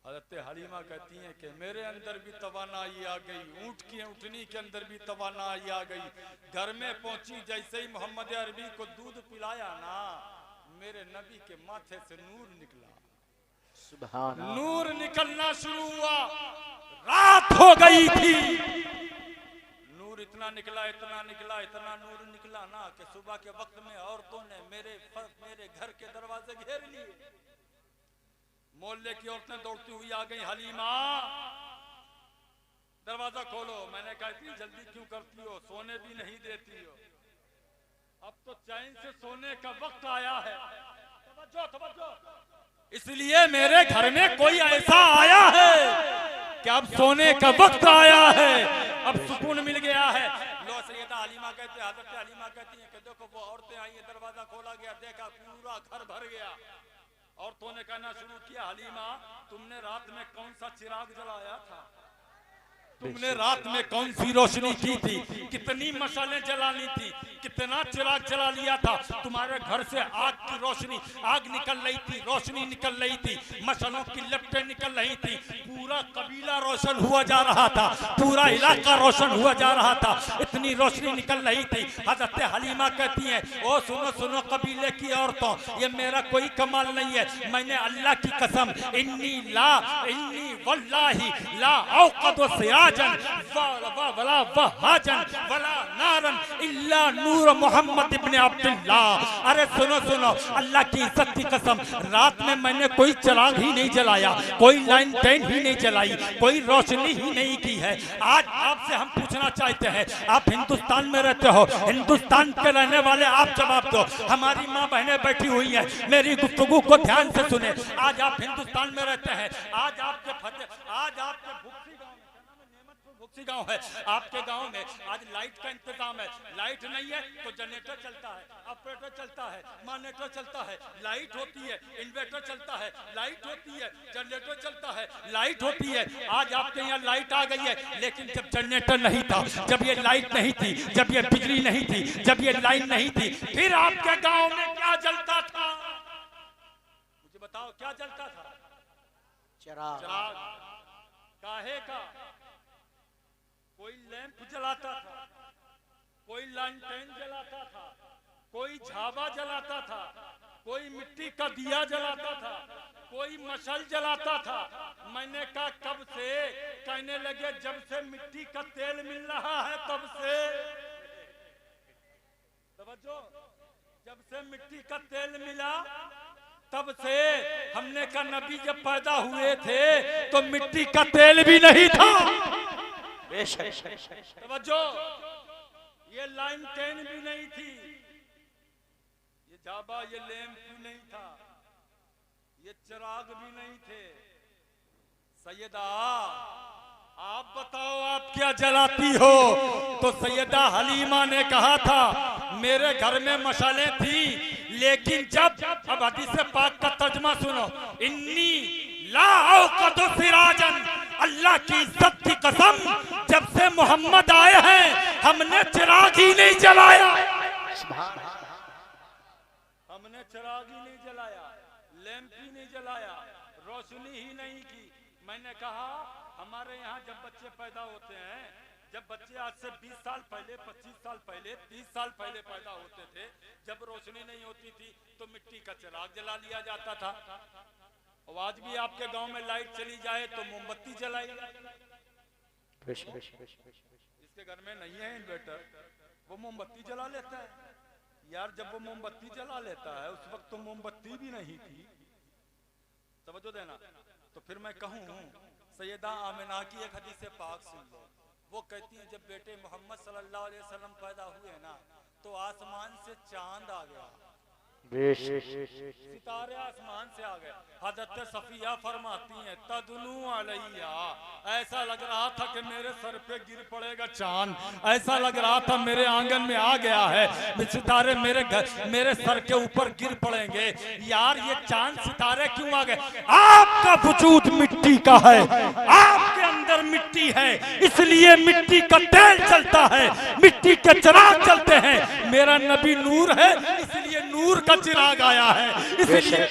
हज़रत हलीमा कहती हैं कि मेरे अंदर भी तवानाई आ गई, ऊंट की उठनी के अंदर भी तवानाई आ गई। घर में पहुंची, जैसे ही मोहम्मद अरबी को दूध पिलाया ना, मेरे नबी के माथे से नूर निकला, नूर निकलना शुरू हुआ। रात हो गई थी, नूर इतना निकला, इतना निकला, इतना नूर निकला ना कि सुबह के वक्त में औरतों ने मेरे घर के दरवाजे घेर लिए। मोहल्ले की औरतें दौड़ती हुई आ गई, हलीमा दरवाजा खोलो। मैंने कहा इतनी जल्दी क्यों करती हो, सोने भी नहीं देती हो, अब तो चैन से सोने का वक्त आया है, तवज्जो तवज्जो। इसलिए मेरे घर में कोई ऐसा आया है कि अब सोने का वक्त आया है, अब सुकून मिल गया है। लो सैयदा हलीमा कहते, हज़रत हलीमा कहती हैं कि देखो वो औरतें आई, दरवाजा खोला गया, देखा पूरा घर भर गया। औरतों ने कहना शुरू किया, हलीमा तुमने रात में कौन सा चिराग जलाया था, तुमने रात में कौन सी रोशनी की थी, कितनी मशालें जलानी थी, कितना चिराग जला लिया था। तुम्हारे घर से आग की रोशनी, आग निकल रही थी, रोशनी निकल रही थी, मशालों की लपटें निकल रही थी, पूरा कबीला रोशन हुआ जा रहा था, पूरा इलाका रोशन हुआ जा रहा था, इतनी रोशनी निकल रही थी। हज़रत हलीमा कहती हैं, ओ सुनो सुनो कबीले की औरतों, ये मेरा कोई कमाल नहीं है, मैंने अल्लाह की कसम, इन्नी वल्लाही ला औक़द सिराजन वला वहाजन वला नारन इल्ला नूर मोहम्मद इब्ने अब्दुल्लाह। अरे सुनो सुनो, अल्लाह की इज्जत की कसम, रात में मैंने कोई चिराग ही नहीं जलाया, कोई लाइन टेन ही नहीं जलाई, कोई रोशनी ही नहीं की है। आज आपसे हम पूछना चाहते हैं, आप हिंदुस्तान में रहते हो, हिंदुस्तान के रहने वाले, आप जवाब दो। हमारी माँ बहनें बैठी हुई हैं, मेरी गुफ्तगू को ध्यान से सुने। आज आप हिंदुस्तान में रहते हैं, आज आपके भुक्सी गांव में सी गांव है। आपके गांव में आज लाइट का इंतजाम है, लाइट नहीं है तो जनरेटर चलता है, ऑपरेटर चलता है, मॉनिटर चलता है, लाइट होती है, इन्वर्टर चलता है, लाइट होती है, जनरेटर चलता है, लाइट होती है। आज आपके यहाँ लाइट आ गई है, लेकिन जब जनरेटर नहीं था, जब ये लाइट नहीं थी, जब ये बिजली नहीं थी, जब ये लाइन नहीं थी, फिर आपके गांव में क्या जलता था? मुझे बताओ क्या जलता था? चिराग। काहे का? कोई लैंप जलाता था, कोई लैंटर्न जलाता था, कोई झाबा जलाता था, कोई मिट्टी का दिया जलाता था, कोई मशाल जलाता था। मैंने कहा कब से? कहने लगे जब से मिट्टी का तेल मिल रहा है तब से। समझो, जब से मिट्टी का तेल मिला तब से। हमने कहा नबी जब पैदा हुए थे तो मिट्टी का तेल भी नहीं था। समझो, ये लाइन टेन भी नहीं थी, ये जाबा, ये लैंप भी नहीं था, ये चिराग भी नहीं थे। सैयदा आप बताओ आप क्या जलाती हो? तो सैयदा हलीमा ने कहा था मेरे घर में मशालें थी, लेकिन जब, अब हदीस पाक का तर्जुमा सुनो, इन्नी ला औक़दु सिराजन, अल्लाह की इज्जत की कसम, जब से मोहम्मद आए हैं हमने चिराग ही नहीं जलाया। हमने चिराग ही नहीं जलाया, लैंप ही नहीं जलाया, रोशनी ही नहीं की। मैंने कहा हमारे यहाँ जब बच्चे पैदा होते हैं, जब बच्चे आज से 20 साल पहले, 25 साल पहले, 30 साल पहले पैदा होते थे, जब रोशनी नहीं होती थी तो मिट्टी का चिराग जला लिया जाता था। और आज भी आपके गांव में लाइट चली जाए तो मोमबत्ती जलाई। इसके घर में नहीं है इन्वर्टर, वो मोमबत्ती जला लेता है। यार जब वो मोमबत्ती जला लेता है उस वक्त तो मोमबत्ती भी नहीं थी। समझो देना। तो फिर मैं कहूँ सैयदा आमिना की एक हदीस पाक सुन लो। वो कहती है जब बेटे मोहम्मद सल्लल्लाहु अलैहि वसल्लम पैदा हुए ना तो आसमान से चांद आ गया, सितारे आसमान से आ गए। हज़रत सफिया फरमाती हैं तदनु अलैया, ऐसा लग रहा था कि मेरे सर पे गिर पड़ेगा चांद, ऐसा लग रहा था मेरे आंगन में आ गया है, सितारे मेरे सर के ऊपर गिर पड़ेंगे। यार ये चांद सितारे क्यों आ गए? आपका वजूद मिट्टी का है, आपके अंदर मिट्टी है, इसलिए मिट्टी का तेल चलता है, मिट्टी के चिराग चलते हैं। मेरा नबी नूर है इसलिए नूर का चिराग आया है, इसलिए।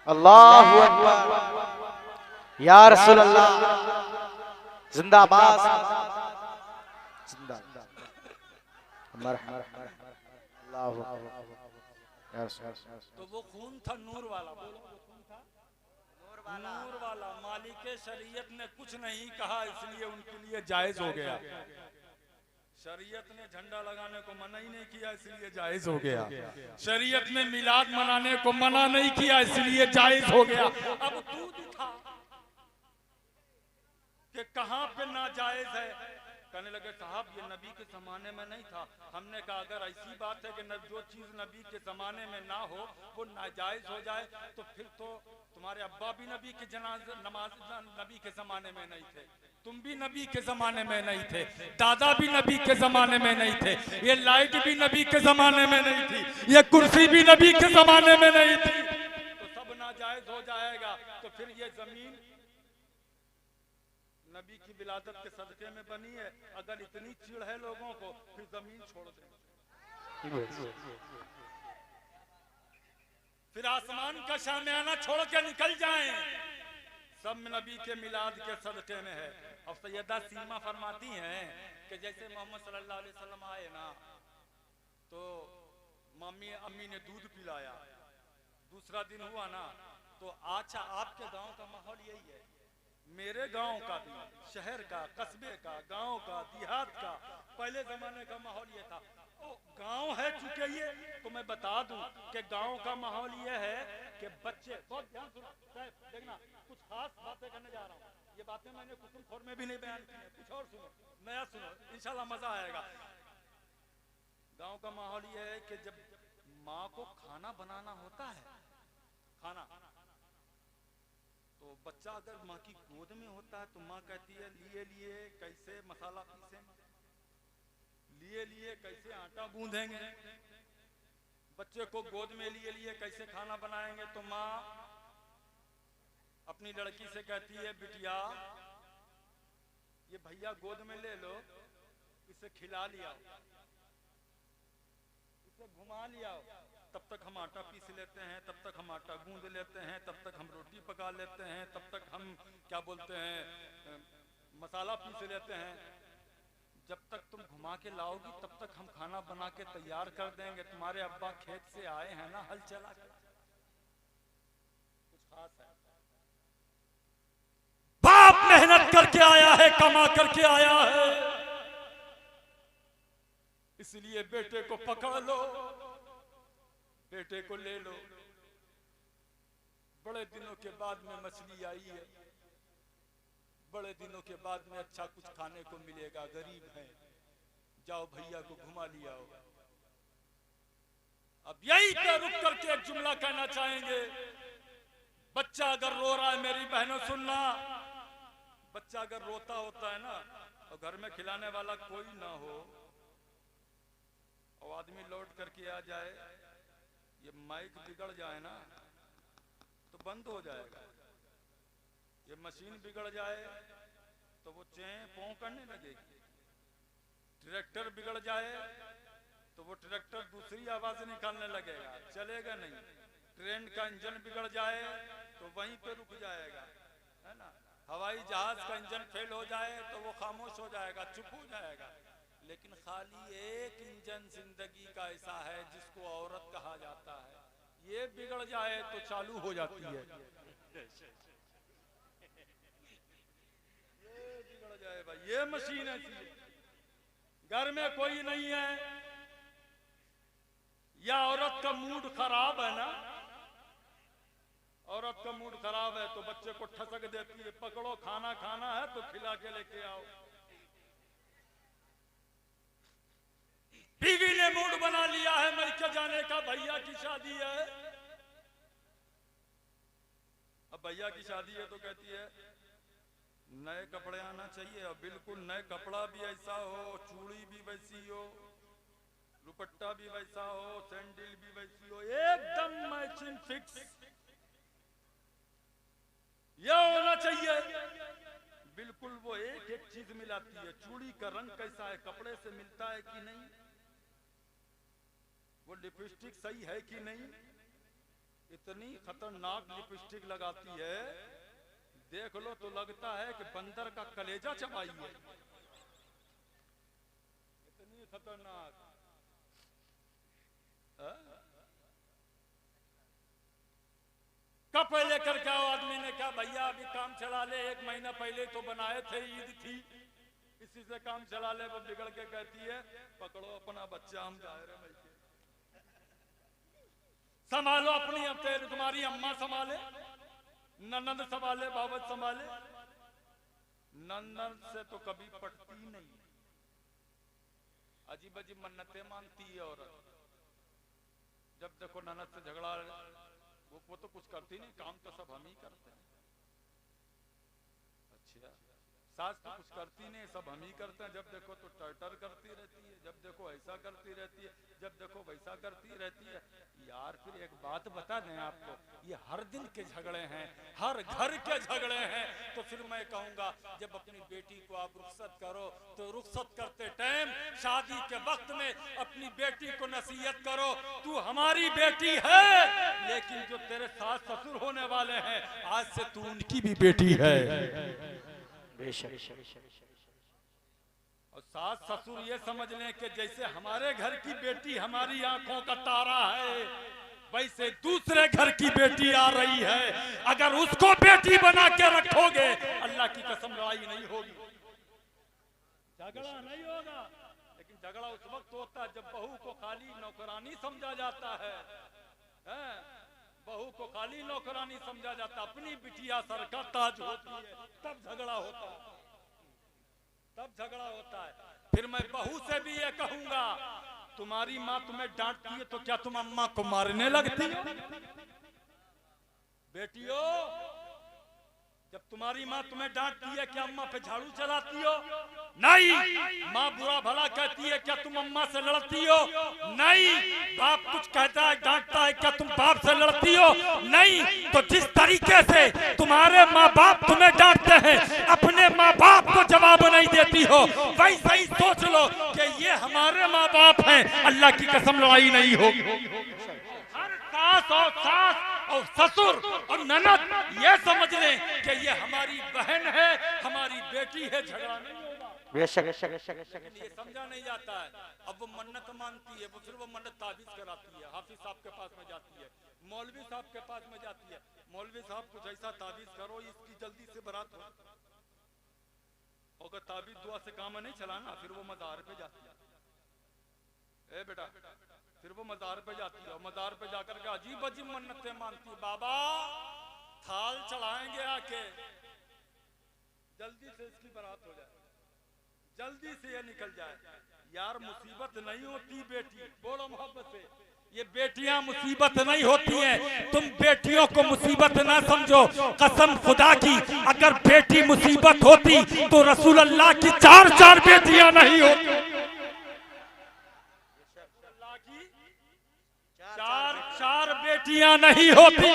अल्लाहु अकबर, या रसूल अल्लाह, जिंदाबाद जिंदाबाद। तो वो खून था नूर वाला, बोलो वो खून था नूर वाला। मालिक शरीयत ने कुछ नहीं कहा इसलिए उनके लिए जायज हो गया। शरीयत ने झंडा लगाने को मना ही नहीं किया इसलिए जायज हो गया। शरीयत ने मिलाद मनाने को मना नहीं किया इसलिए जायज हो गया। अब तू दिखा कि कहां पे नाजायज है। कहने लगे साहब ये नबी के जमाने में नहीं था। हमने कहा अगर ऐसी बात है कि जो चीज नबी के जमाने में ना हो वो नाजायज हो जाए तो फिर तो तुम्हारे अब्बा भी नबी के नमाज नबी के जमाने में नहीं थे, तुम भी नबी के जमाने में नहीं थे, दादा भी नबी के जमाने में नहीं थे, ये लाइट भी नबी के जमाने में नहीं थी, ये कुर्सी भी नबी के जमाने में नहीं थी, तो सब नाजायज हो जाएगा। तो फिर ये जमीन नबी की विलादत के सदके में बनी है। अगर इतनी चिढ़ है लोगों को फिर जमीन छोड़ दें, फिर आसमान का शामियाना छोड़ के निकल जाएं। सब नबी के मिलाद के सदके में है। और सैयदा सीमा फरमाती हैं कि जैसे मोहम्मद सल्लल्लाहु अलैहि वसल्लम आए ना तो अम्मी ने दूध पिलाया, दूसरा दिन हुआ ना तो अच्छा आपके गांव का माहौल यही है, मेरे गांव का भी, शहर का, कस्बे का, गांव का, देहात का, पहले जमाने का माहौल ये था। गांव है चुके ये तो मैं बता दूं कि गांव का माहौल ये है कि बच्चे, बहुत ध्यान सुनो देखना, कुछ खास बातें करने जा रहा हूँ। ये बातें मैंने कुतुब खोर में भी नहीं बयान की है, कुछ और सुनो, नया सुनो, इंशाल्लाह मजा आएगा। गांव का माहौल ये है कि जब माँ को खाना बनाना होता है, खाना तो तो बच्चा अगर माँ की गोद में होता है तो माँ कहती है लिए लिए कैसे मसाला पीसेंगे, लिए लिए कैसे आटा गूंदेंगे, बच्चे को गोद में लिए लिए कैसे खाना बनाएंगे। तो माँ अपनी लड़की से कहती है बिटिया ये भैया गोद में ले लो, इसे खिला लिया, इसे घुमा लिया, तब तक हम आटा पीस लेते हैं, तब तक हम आटा गूंद लेते हैं, तब तक हम रोटी पका लेते हैं, तब तक हम क्या बोलते हैं मसाला पीस लेते हैं। जब तक तुम घुमा के लाओगी तब तक हम खाना बना के तैयार कर देंगे। तुम्हारे अब्बा खेत से आए हैं ना हल चला कर, कुछ खास है। बाप मेहनत करके आया है, कमा करके आया है, इसलिए बेटे को पकड़ लो, बेटे को ले लो। बड़े दिनों के बाद में मछली आई है, बड़े दिनों के बाद में अच्छा कुछ खाने को मिलेगा, गरीब है, जाओ भैया को घुमा लिया हो। अब यही पे रुक करके एक जुमला कहना चाहेंगे, बच्चा अगर रो रहा है मेरी बहनों सुनना, बच्चा अगर रोता होता है ना और घर में खिलाने वाला कोई ना हो और आदमी लौट करके आ जाए, ये माइक बिगड़ जाए ना तो बंद हो जाएगा, ये मशीन बिगड़ जाए तो वो चें पों करने लगेगी, ट्रैक्टर बिगड़ जाए तो वो ट्रैक्टर दूसरी आवाज निकालने लगेगा, चलेगा नहीं। ट्रेन का इंजन बिगड़ जाए तो वहीं पे रुक जाएगा, है ना। हवाई जहाज का इंजन फेल हो जाए तो वो खामोश हो जाएगा, चुप हो जाएगा। लेकिन खाली एक इंजन जिंदगी का ऐसा है जिसको औरत कहा जाता है, ये बिगड़ जाए तो चालू हो जाती है, ये बिगड़ जाए भाई, ये मशीन है। घर में कोई नहीं है या औरत का मूड खराब है ना, औरत का मूड खराब है तो बच्चे को ठसक देती है, पकड़ो खाना खाना है तो खिला के लेके आओ। बीवी ने मूड बना लिया है मैके जाने का, भैया की शादी है, अब भैया की शादी है तो कहती है नए कपड़े आना चाहिए, और बिल्कुल नए कपड़ा भी ऐसा हो, चूड़ी भी वैसी हो, दुपट्टा भी वैसा हो, सैंडल भी वैसी हो, एकदम मैचिंग फिक्स यह होना चाहिए। बिल्कुल वो एक एक चीज मिलाती है, चूड़ी का रंग कैसा है, कपड़े से मिलता है कि नहीं, वो लिपस्टिक सही है कि नहीं, इतनी खतरनाक लिपस्टिक लगाती है, देख लो तो लगता है कि बंदर का कलेजा चबाई है, इतनी खतरनाक। कब लेकर क्या आदमी ने कहा भैया अभी काम चला ले, 1 महीना पहले तो बनाए थे, ईद थी, इसी से काम चला ले। वो बिगड़ के कहती है पकड़ो अपना बच्चा, हम जा रहे हैं, संभालो अपनी, अब तुम्हारी अम्मा संभाले, ननद संभाले, बाबत संभाले। ननद से तो कभी पटती नहीं, अजीब अजीब मन्नतें मानती है औरत। जब देखो ननद से झगड़ा, वो तो कुछ करती नहीं, काम तो सब हम ही करते हैं। अच्छा, सास तो कुछ करती नहीं, सब हम ही करते हैं। जब देखो तो टर्टर करती रहती है, जब देखो ऐसा करती रहती है, जब देखो वैसा करती रहती है। यार फिर एक बात बता दें आपको, ये हर दिन के झगड़े हैं, हर घर के झगड़े हैं। तो फिर मैं कहूंगा जब अपनी बेटी को आप रुखसत करो तो रुखसत करते टाइम शादी के वक्त में अपनी बेटी को नसीहत करो, तू हमारी बेटी है, लेकिन जो तेरे सास ससुर होने वाले हैं आज से तू उनकी भी बेटी है। और सास ससुर ये समझ लें कि जैसे हमारे घर की बेटी हमारी आंखों का तारा है, वैसे दूसरे घर की बेटी आ रही है, अगर उसको बेटी बना के रखोगे अल्लाह की कसम लड़ाई नहीं होगी, झगड़ा नहीं होगा। लेकिन झगड़ा उस वक्त होता है जब बहू को खाली नौकरानी समझा जाता है, बहू को खाली नौकरानी समझा जाता, अपनी बिटिया सर का ताज होती है, तब झगड़ा होता है, तब झगड़ा होता है। फिर मैं बहू से भी ये कहूंगा, तुम्हारी माँ तुम्हें डांटती है तो क्या तुम अम्मा को मारने लगती हो? बेटियों जब तुम्हारी माँ तुम्हें डांटती है क्या अम्मा पे झाड़ू चलाती हो? नहीं। माँ बुरा भला कहती है क्या तुम अम्मा से लड़ती हो? नहीं। बाप कुछ कहता है डांटता है क्या तुम बाप से लड़ती हो? नहीं। तो जिस तरीके से तुम्हारे माँ बाप तुम्हें डांटते हैं, अपने माँ बाप को जवाब नहीं देती हो, वैसे ही सोच लो कि ये हमारे माँ बाप हैं। अल्लाह की कसम लड़ाई नहीं होगी। हर सास और ससुर और ननद ये समझ लें कि ये हमारी बहन है, हमारी बेटी है, झगड़ा नहीं होगा। ये समझा नहीं जाता है। अब वो मन्नत मांगती है, फिर वो मन्नत ताबीज कराती है, हाफिज साहब के पास में जाती है, मौलवी साहब के पास में जाती है, मौलवी साहब कुछ ऐसा ताबीज करो इसकी जल्दी से बरात हो। अगर ताबीज दुआ से काम नहीं चलाना, फिर वो मज़ार पे जाती है। ए बेटा, फिर वो मज़ार पे जाती है, मज़ार पे जाकर के अजीब अजीब मन्नतें मांगती है। बाबा थाल चढ़ाएंगे आके, जल्दी से इसकी बरात हो जाए, जल्दी से ये निकल जाए। यार मुसीबत नहीं होती बेटी, बोलो मोहब्बत से, ये बेटियां मुसीबत नहीं होती हैं। तुम बेटियों को मुसीबत ना समझो। कसम खुदा की, अगर बेटी मुसीबत होती तो रसूल अल्लाह की चार बेटियां नहीं होती। चार बेटियां नहीं होती।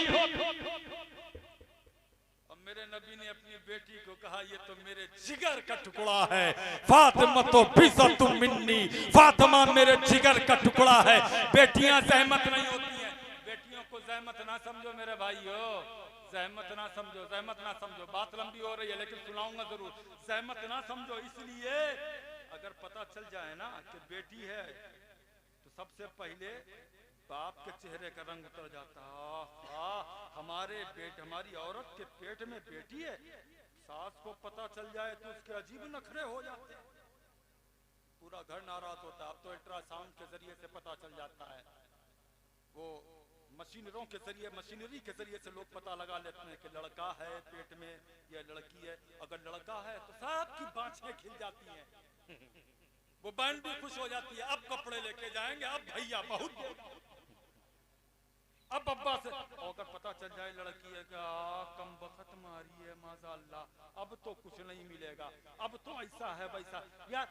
और मेरे नबी ने अपनी बेटी को कहा ये तो मेरे जिगर का टुकड़ा है। फातिमा तो बिज़्ज़तु मिन्नी, फातिमा मेरे जिगर का टुकड़ा है। बेटियां सहमत नहीं होती हैं। बेटियों को सहमत ना समझो मेरे भाइयों, सहमत ना समझो, सहमत ना समझो। बात लंबी हो रही है लेकिन सुनाऊंगा जरूर। सहमत ना समझो इसलिए अगर पता चल जाए ना कि बेटी है तो सबसे पहले बाप के चेहरे का रंग उतर जाता है। हमारी औरत के पेट में बेटी है। सास को पता चल जाए तो उसके अजीब नखरे हो जाते हैं, पूरा घर नाराज होता है। अब तो अल्ट्रासाउंड के जरिए से पता चल जाता है, वो मशीनरी के जरिए से लोग पता लगा लेते हैं कि लड़का है पेट में या लड़की है। अगर लड़का है तो सबकी बाँछें खिल जाती हैं, वो बहन भी खुश हो जाती है। अब कपड़े लेके जाएंगे, अब भैया बहुत, अब अब्बा से। अगर पता चल जाए लड़की है क्या कम बखत मारी है माशाअल्लाह, अब तो कुछ नहीं मिलेगा, अब तो ऐसा है वैसा। यार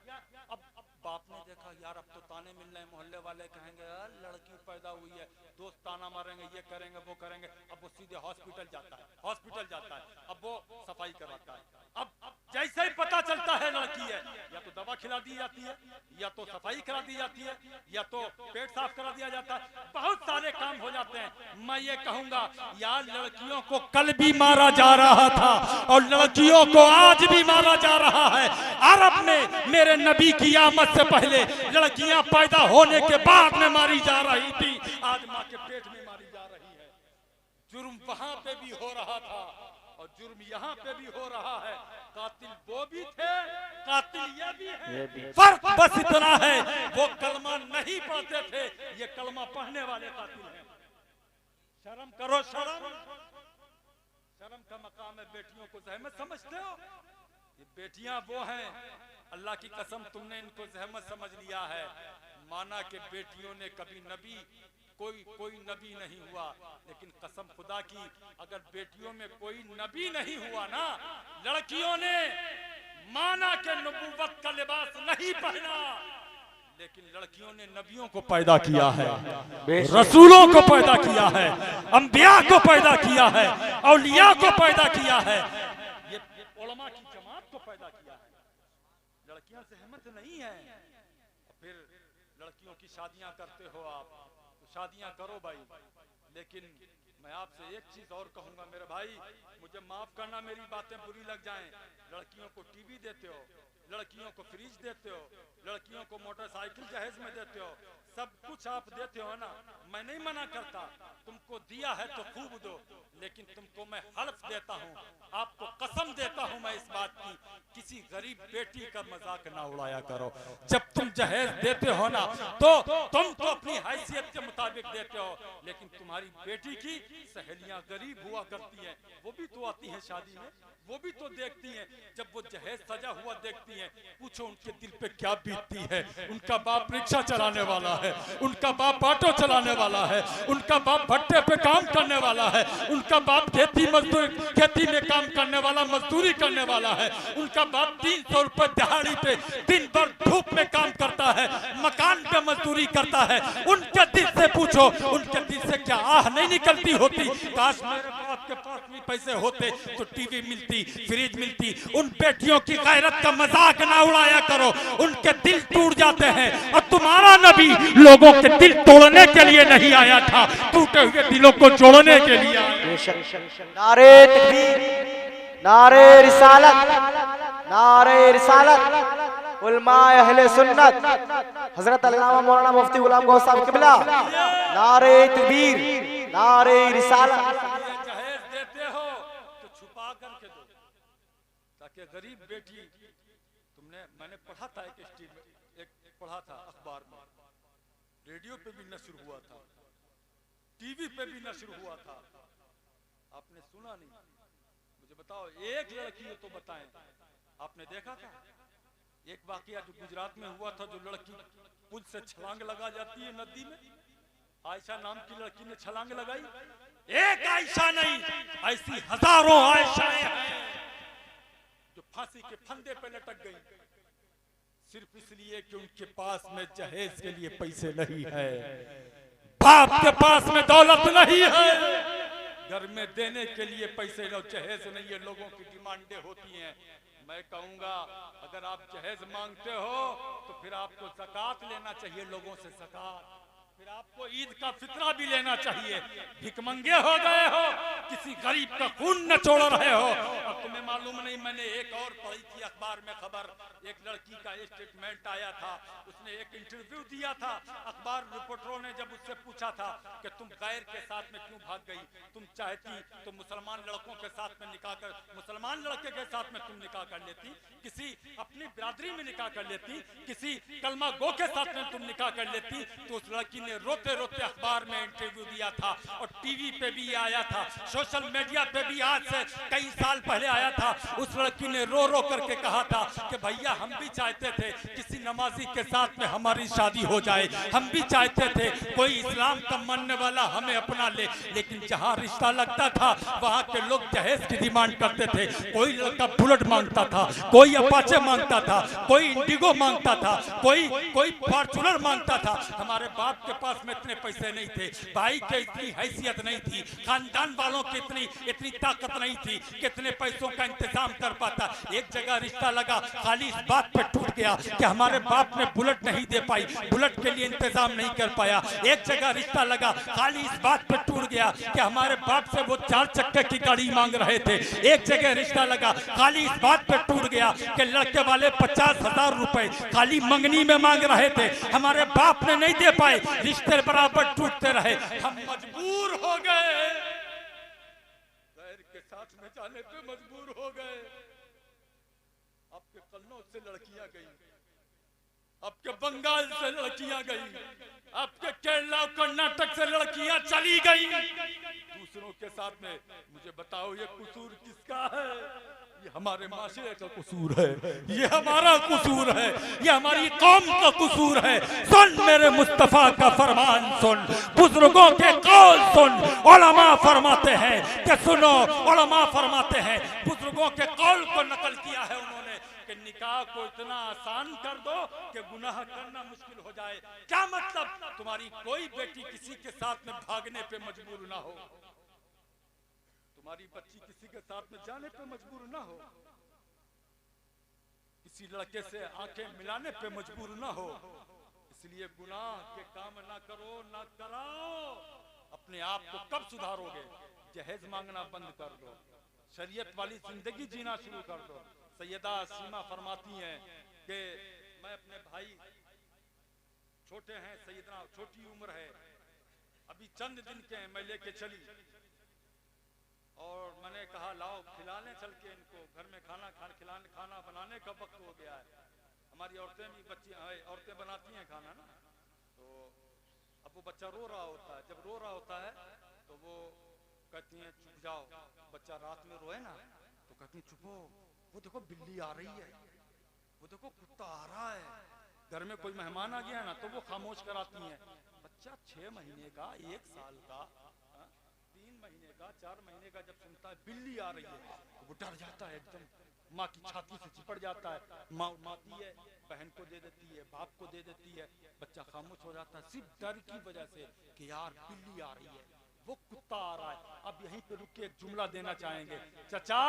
अब बाप ने देखा यार अब तो ताने मिल रहे हैं, मोहल्ले वाले कहेंगे यार लड़की पैदा हुई है, दोस्त ताना मारेंगे, ये करेंगे वो करेंगे। अब वो सीधे हॉस्पिटल जाता है, अब वो सफाई कराता है। अब जैसे ही पता चलता है लड़की है, या तो दवा खिला दी जाती है, या तो सफाई करा दी जाती है, या तो पेट साफ करा दिया जाता है, बहुत सारे काम हो जाते हैं। मैं ये कहूंगा यार लड़कियों को कल भी मारा जा रहा था और लड़कियों को आज भी मारा जा रहा है। अरब में मेरे नबी की आमद से पहले लड़कियां पैदा होने के बाद में मारी जा रही थी, आज माँ के पेट में मारी जा रही है। जुर्म वहां पे भी हो रहा था और जुर्म यहाँ पे भी हो रहा है। कातिल वो भी थे, कातिल ये भी है। फर्क बस इतना है वो कलमा नहीं पढ़ते थे, ये कलमा पढ़ने वाले कातिल हैं। शर्म करो, शर्म का मकाम है। बेटियों को ज़हमत समझते हो? ये बेटियां वो हैं, अल्लाह की कसम तुमने इनको ज़हमत समझ लिया है। माना कि बेटियों ने कभी नबी कोई नबी नहीं हुआ, लेकिन कसम खुदा की अगर बेटियों में कोई नबी नहीं हुआ ना, लड़कियों ने माना कि नबूवत का लिबास नहीं पहना, लेकिन लड़कियों ने नबियों को पैदा किया है, रसूलों को पैदा किया है, अंबिया को पैदा किया है, औलिया को पैदा किया है, ये उलमा की जमात को पैदा किया है। लड़कियां सहमत नहीं है। फिर लड़कियों की शादियां करते हो आप, तो शादियां करो भाई, लेकिन मैं आपसे एक चीज और कहूंगा मेरे भाई, मुझे माफ करना मेरी बातें बुरी लग जाएं। लड़कियों को टीवी देते हो, लड़कियों को फ्रिज देते हो, लड़कियों को मोटरसाइकिल जहेज में देते हो, सब कुछ आप देते हो ना, मैं नहीं मना करता, तुमको दिया है तो खूब दो, लेकिन तुमको मैं हल्फ देता हूँ, आपको कसम देता हूँ मैं इस बात की, किसी गरीब बेटी का मजाक ना उड़ाया करो। जब तुम जहेज देते हो ना तो तुम तो अपनी हैसियत के मुताबिक देते हो, लेकिन तुम्हारी बेटी की सहेलियां गरीब हुआ करती हैं, वो भी तो आती हैं शादी में, वो भी तो देखती हैं, जब वो जहेज सजा हुआ देखती हैं, पूछो उनके दिल पे क्या बीतती है। उनका बाप रिक्शा चलाने वाला है, उनका बाप ऑटो चलाने वाला है, उनका बाप भट्टे पे काम करने वाला है, उनका बाप खेती में काम करने वाला, मजदूरी करने वाला है, उनका बाप 300 रुपए दिहाड़ी पे दिन भर धूप में काम करता है, मकान पे मजदूरी करता है। उनके दिल से पूछो, उनके दिल से क्या आह नहीं निकलती होती, काश मेरे बाप के पास भी पैसे होते तो टीवी मिलती, फ्रिज मिलती। उन बेटियों की गैरत का मजाक ना उड़ाया करो, उनके दिल टूट जाते हैं। और तुम्हारा नबी लोगों के दिल तोड़ने के लिए नहीं आया था, टूटे हुए दिलों को जोड़ने के लिए आया। नारे तकबीर, नारे रिसालत, नारे रिसालत, उलमाए अहले सुन्नत, हजरत अल्लामा मौलाना मुफ्ती गुलाम गौस साहब किबला, नारे तकबीर, नारे रिसालत। जहेज देते हो तो छुपा करके दो, ताकि गरीब बेटी, मैंने पढ़ा था एक पढ़ा था अखबार में, रेडियो पे भी नशर हुआ था, टीवी पे भी नशर हुआ था, आपने सुना नहीं? मुझे बताओ, एक लड़की हो तो बताएं, आपने देखा था? एक वाकया जो गुजरात में हुआ था, जो लड़की पुल से छलांग लगा जाती है नदी में, आयशा नाम की लड़की ने छलांग लगाई। एक आयशा नहीं, ऐसी हजारों आयशाएं हैं जो फांसी के फंदे पे लटक गई, सिर्फ इसलिए कि उनके पास में जहेज के लिए पैसे नहीं है, बाप के पास में दौलत नहीं है, घर में देने के लिए पैसे लो, जहेज नहीं है। लोगों की डिमांडें होती हैं। मैं कहूंगा, अगर आप जहेज मांगते हो तो फिर आपको ज़कात लेना चाहिए, लोगों से ज़कात, फिर आपको ईद का फितरा भी लेना चाहिए। भिखमंगे हो गए हो, किसी गरीब का खून न छोड़ रहे हो। अब तुम्हें मालूम नहीं, मैंने एक और पढ़ी थी अखबार में खबर, एक लड़की का स्टेटमेंट आया था, उसने एक इंटरव्यू दिया था। अखबार रिपोर्टरों ने जब उससे पूछा था कि तुम गैर के साथ में क्यों भाग गई, तुम चाहती तो मुसलमान लड़कों के साथ में निकाह कर, मुसलमान लड़के के साथ में तुम निकाह कर लेती, किसी अपनी बिरादरी में निकाह कर लेती, किसी कलमा गो के साथ में तुम निकाह कर लेती। तो उस लड़की ने रोते रोते अखबार में इंटरव्यू दिया था, और टीवी पे भी आया था, सोशल मीडिया पे भी आज से कई साल पहले आया था। उस लड़की ने रो रो करके कहा था कि भैया हम भी चाहते थे किसी नमाजी के साथ में हमारी शादी हो जाए, हम भी चाहते थे कोई इस्लाम का मानने वाला हमें अपना ले, लेकिन जहाँ रिश्ता लगता था वहाँ के लोग जहेज की डिमांड करते थे। कोई लड़का बुलेट मांगता था, कोई अपाचे मांगता था, कोई इंडिगो मांगता था, कोई फॉर्चूनर मांगता था। हमारे बाप के पास में इतने पैसे नहीं थे, भाई के इतनी हैसियत नहीं थी, खानदान वालों की इतनी ताकत नहीं थी, कितने पैसों का इंतजाम कर पाता। एक जगह रिश्ता लगा, खाली इस बात पे टूट गया कि हमारे बाप ने बुलेट नहीं दे पाई, बुलेट के लिए इंतजाम नहीं कर पाया। एक जगह रिश्ता लगा, खाली इस बात पे टूट गया कि हमारे बाप से वो 4 चक्के की गाड़ी मांग रहे थे। एक जगह रिश्ता लगा, खाली इस बात पे टूट गया कि लड़के वाले 50,000 रुपए खाली मंगनी में मांग रहे थे, हमारे बाप ने नहीं दे पाए, रिश्ते बराबर टूटते रहे। हम मजबूर हो गए, गैर के साथ में जाने पे मजबूर हो गए। आपके कन्नौज से लड़कियां गई, आपके बंगाल से लड़कियां गई, आपके केरला कर्नाटक से लड़कियां चली गई दूसरों के साथ में। मुझे बताओ, ये कसूर किसका है? ये हमारे माशरे का कसूर है, ये हमारा कसूर है, ये हमारी कौम का कसूर है। सुन मेरे मुस्तफा का फरमान सुन, बुजुर्गों के कौल सुन। उलमा फरमाते हैं कि सुनो, उलमा फरमाते हैं, बुजुर्गों के कौल को नकल किया है उन्होंने कि निकाह को इतना आसान कर दो कि गुनाह करना मुश्किल हो जाए। क्या मतलब? तुम्हारी कोई बेटी किसी के साथ में भागने पे मजबूर ना हो, तुम्हारी बच्ची किसी के साथ में जाने पे मजबूर ना हो, किसी लड़के से आंखें मिलाने पे मजबूर ना हो। इसलिए गुनाह के काम ना करो, ना कराओ। अपने आप को कब सुधारोगे? जहेज मांगना बंद कर दो, शरीयत वाली जिंदगी जीना शुरू कर दो। सैयदा सीमा फरमाती हैं कि मैं अपने भाई छोटे हैं, सैयदना छोटी उम्र है, अभी चंद दिन के हैं, मैं लेके चली और मैंने कहा लाओ खिलाने चल के इनको, घर में खाना बनाने का वक्त हो गया है। हमारी औरतें भी औरतें बनाती हैं खाना ना, तो अब वो बच्चा रो रहा होता है, जब रो रहा होता है तो वो कहती हैं चुप जाओ, बच्चा रात में रोए ना तो कहती हैं चुपो, वो देखो बिल्ली आ रही है। वो देखो कुत्ता आ रहा है, घर में कोई मेहमान आ गया ना तो वो खामोश कराती हैं। बच्चा 6 महीने का, 1 साल का, 3 महीने का, 4 महीने का जब सुनता है बिल्ली आ रही है तो वो डर जाता है, एकदम माँ की छाती से चिपट जाता है। माँ उठाती है, बहन को दे देती है, बाप को दे देती है, बच्चा खामोश हो जाता है सिर्फ डर की वजह से कि यार बिल्ली आ रही है, वो कुत्ता आ रहा है। अब यहीं पे रुक के एक जुमला देना चाहेंगे। चचा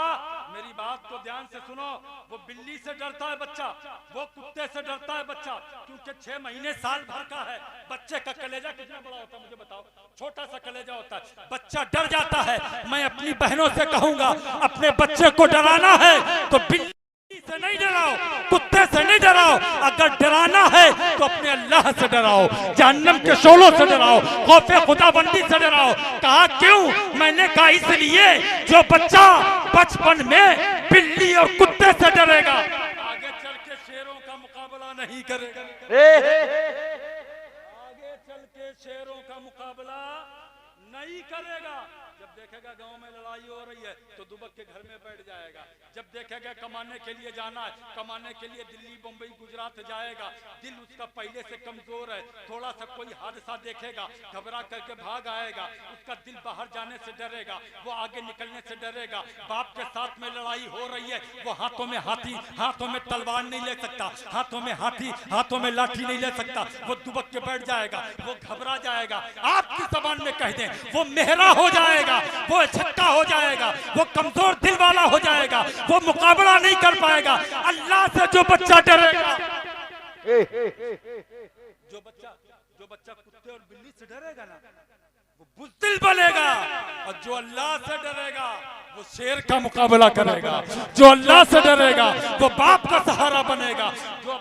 मेरी बात को ध्यान से सुनो, वो बिल्ली से डरता है बच्चा, वो कुत्ते से डरता है बच्चा, क्योंकि 6 महीने साल भर का है। बच्चे का कलेजा कितना बड़ा होता है मुझे बताओ? छोटा सा कलेजा होता है, बच्चा डर जाता है। मैं अपनी बहनों से कहूंगा, अपने बच्चे को डराना है तो बिल्ली से नहीं डराओ, कुत्ते से नहीं डराओ, अगर डराना है तो अपने अल्लाह से डराओ, जहन्नम के शोलों से डराओ, खौफे खुदाबंदी से डराओ। कहा क्यों? मैंने कहा इसलिए जो बच्चा बचपन में बिल्ली और कुत्ते से डरेगा आगे चल के शेरों का मुकाबला नहीं करेगा। आगे चल के शेरों का मुकाबला नहीं करेगा। जब देखेगा गांव में लड़ाई हो रही है तो दुबक के घर में बैठ जाएगा। जब देखेगा कमाने के लिए जाना है, कमाने के लिए दिल्ली, बम्बई, गुजरात जाएगा, दिल उसका पहले से कमजोर है, थोड़ा सा कोई हादसा देखेगा घबरा करके भाग आएगा, उसका दिल बाहर जाने से डरेगा, वो आगे निकलने से डरेगा। बाप के साथ में लड़ाई हो रही है, वो हाथों में हाथी, हाथों में तलवार नहीं ले सकता, हाथों में हाथी, हाथों में लाठी नहीं ले सकता, वो दुबक के बैठ जाएगा, वो घबरा जाएगा। आपकी जबान में कह दें, वो मेहरा हो जाएगा, वो छक्का हो जाएगा, वो कमजोर दिल वाला हो जाएगा, वो मुकाबला नहीं कर पाएगा। अल्लाह से जो बच्चा डरेगा, जो बच्चा कुत्ते और बिल्ली से डरेगा ना, वो बुज़दिल बनेगा, और जो अल्लाह से डरेगा वो शेर का मुकाबला करेगा। जो अल्लाह से डरेगा वो बाप का सहारा बनेगा। जो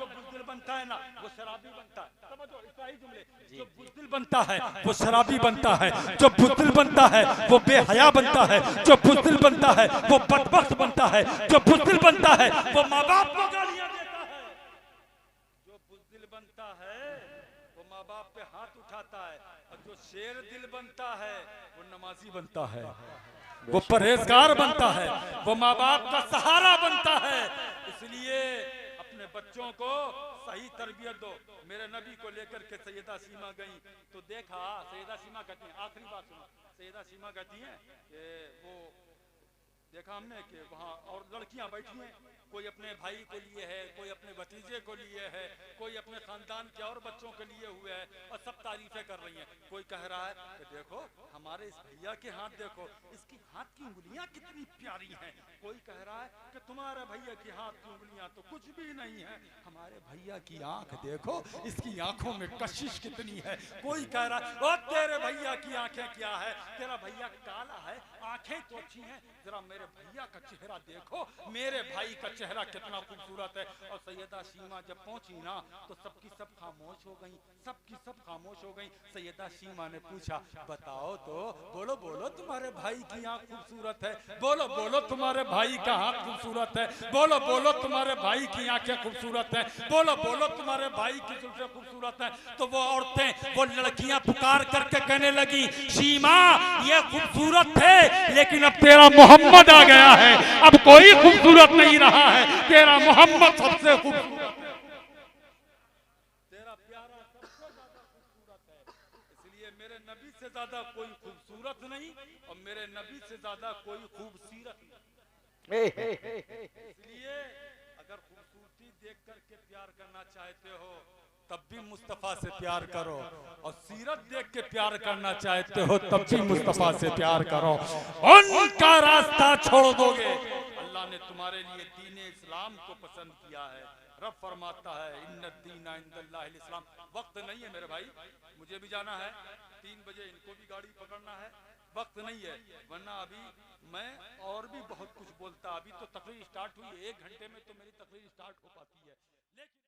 बुज़दिल बनता है ना वो शराबी बनता है। समझो इस्लाही जुमले, जो बुज़दिल बनता है वो शराबी बनता है, जो बुज़दिल बनता है वो बेहया बनता है, जो बुज़दिल बनता है वो बदबख्त बनता है, जो बुज़दिल बनता है वो माँ बाप को गालियां देता है, जो बुज़दिल बनता है वो माँ बाप पे हाथ उठाता है, और जो शेर दिल बनता है वो नमाजी बनता है, वो परहेजगार बनता है, वो माँ बाप का सहारा बनता है। इसलिए अपने बच्चों को सही तरबियत दो। मेरे नबी को लेकर के सैयदा सीमा गई तो देखा, सैयदा सीमा कहती हैं, आखिरी बात सुनो, सैयदा सीमा कहती हैं कि वो देखा हमने कि वहाँ और लड़कियां बैठी हैं, कोई अपने भाई को लिए है, कोई अपने भतीजे को लिए है, कोई अपने खानदान के और बच्चों के लिए हुए है, और सब तारीफें कर रही हैं। कोई कह रहा है कि देखो हमारे इस भैया के हाथ देखो, इसकी हाथ की उंगलियां कितनी प्यारी हैं। कोई कह रहा है कि तुम्हारे भैया की हाथ की उंगलियां तो कुछ भी नहीं है, हमारे भैया की आंख देखो, इसकी आंखों में कशिश कितनी है। कोई कह रहा है ओ तेरे भैया की आंखें क्या है, तेरा भैया काला है, आंखें तो अच्छी हैं, जरा मेरे भैया का चेहरा देखो, मेरे भाई का चेहरा कितना खूबसूरत है। और सैयदा सीमा जब पहुंची ना तो सबकी सब खामोश हो गई, सबकी सब खामोश हो गई। सैयदा सीमा ने पूछा बताओ तो, बोलो बोलो तुम्हारे भाई की आंख खूबसूरत है, बोलो बोलो तुम्हारे भाई का हाथ खूबसूरत है, बोलो बोलो तुम्हारे भाई की आंखें खूबसूरत है, बोलो बोलो तुम्हारे भाई की जुल्फें खूबसूरत है। तो वो औरतें, वो लड़कियां पुकार करके कहने लगी सीमा ये खूबसूरत थे लेकिन अब तेरा मोहम्मद आ गया है, अब कोई खूबसूरत नहीं रहा है, तेरा मोहम्मद सबसे खूबसूरत है, तेरा प्यारा सबसे ज्यादा खूबसूरत है। इसलिए मेरे नबी से ज्यादा कोई खूबसूरत नहीं और मेरे नबी से ज्यादा कोई खूबसीरत नहीं। इसलिए अगर खूबसूरती देख करके प्यार करना चाहते हो तब भी मुस्तफा से प्यार करो, और सीरत देख के प्यार करना चाहते हो तब भी मुस्तफा से प्यार करो। उनका रास्ता छोड़ दोगे, अल्लाह ने तुम्हारे लिए दीन इस्लाम को पसंद किया है। रब फरमाता है इन्ना दीना इंदल्लाहिल इस्लाम। वक्त नहीं है मेरे भाई, मुझे भी जाना है, 3 बजे इनको भी गाड़ी पकड़ना है, वक्त नहीं है, वरना अभी मैं और भी बहुत कुछ बोलता। अभी तो तकरीर स्टार्ट हुई है, 1 घंटे में तो मेरी तकरीर स्टार्ट हो पाती है, लेकिन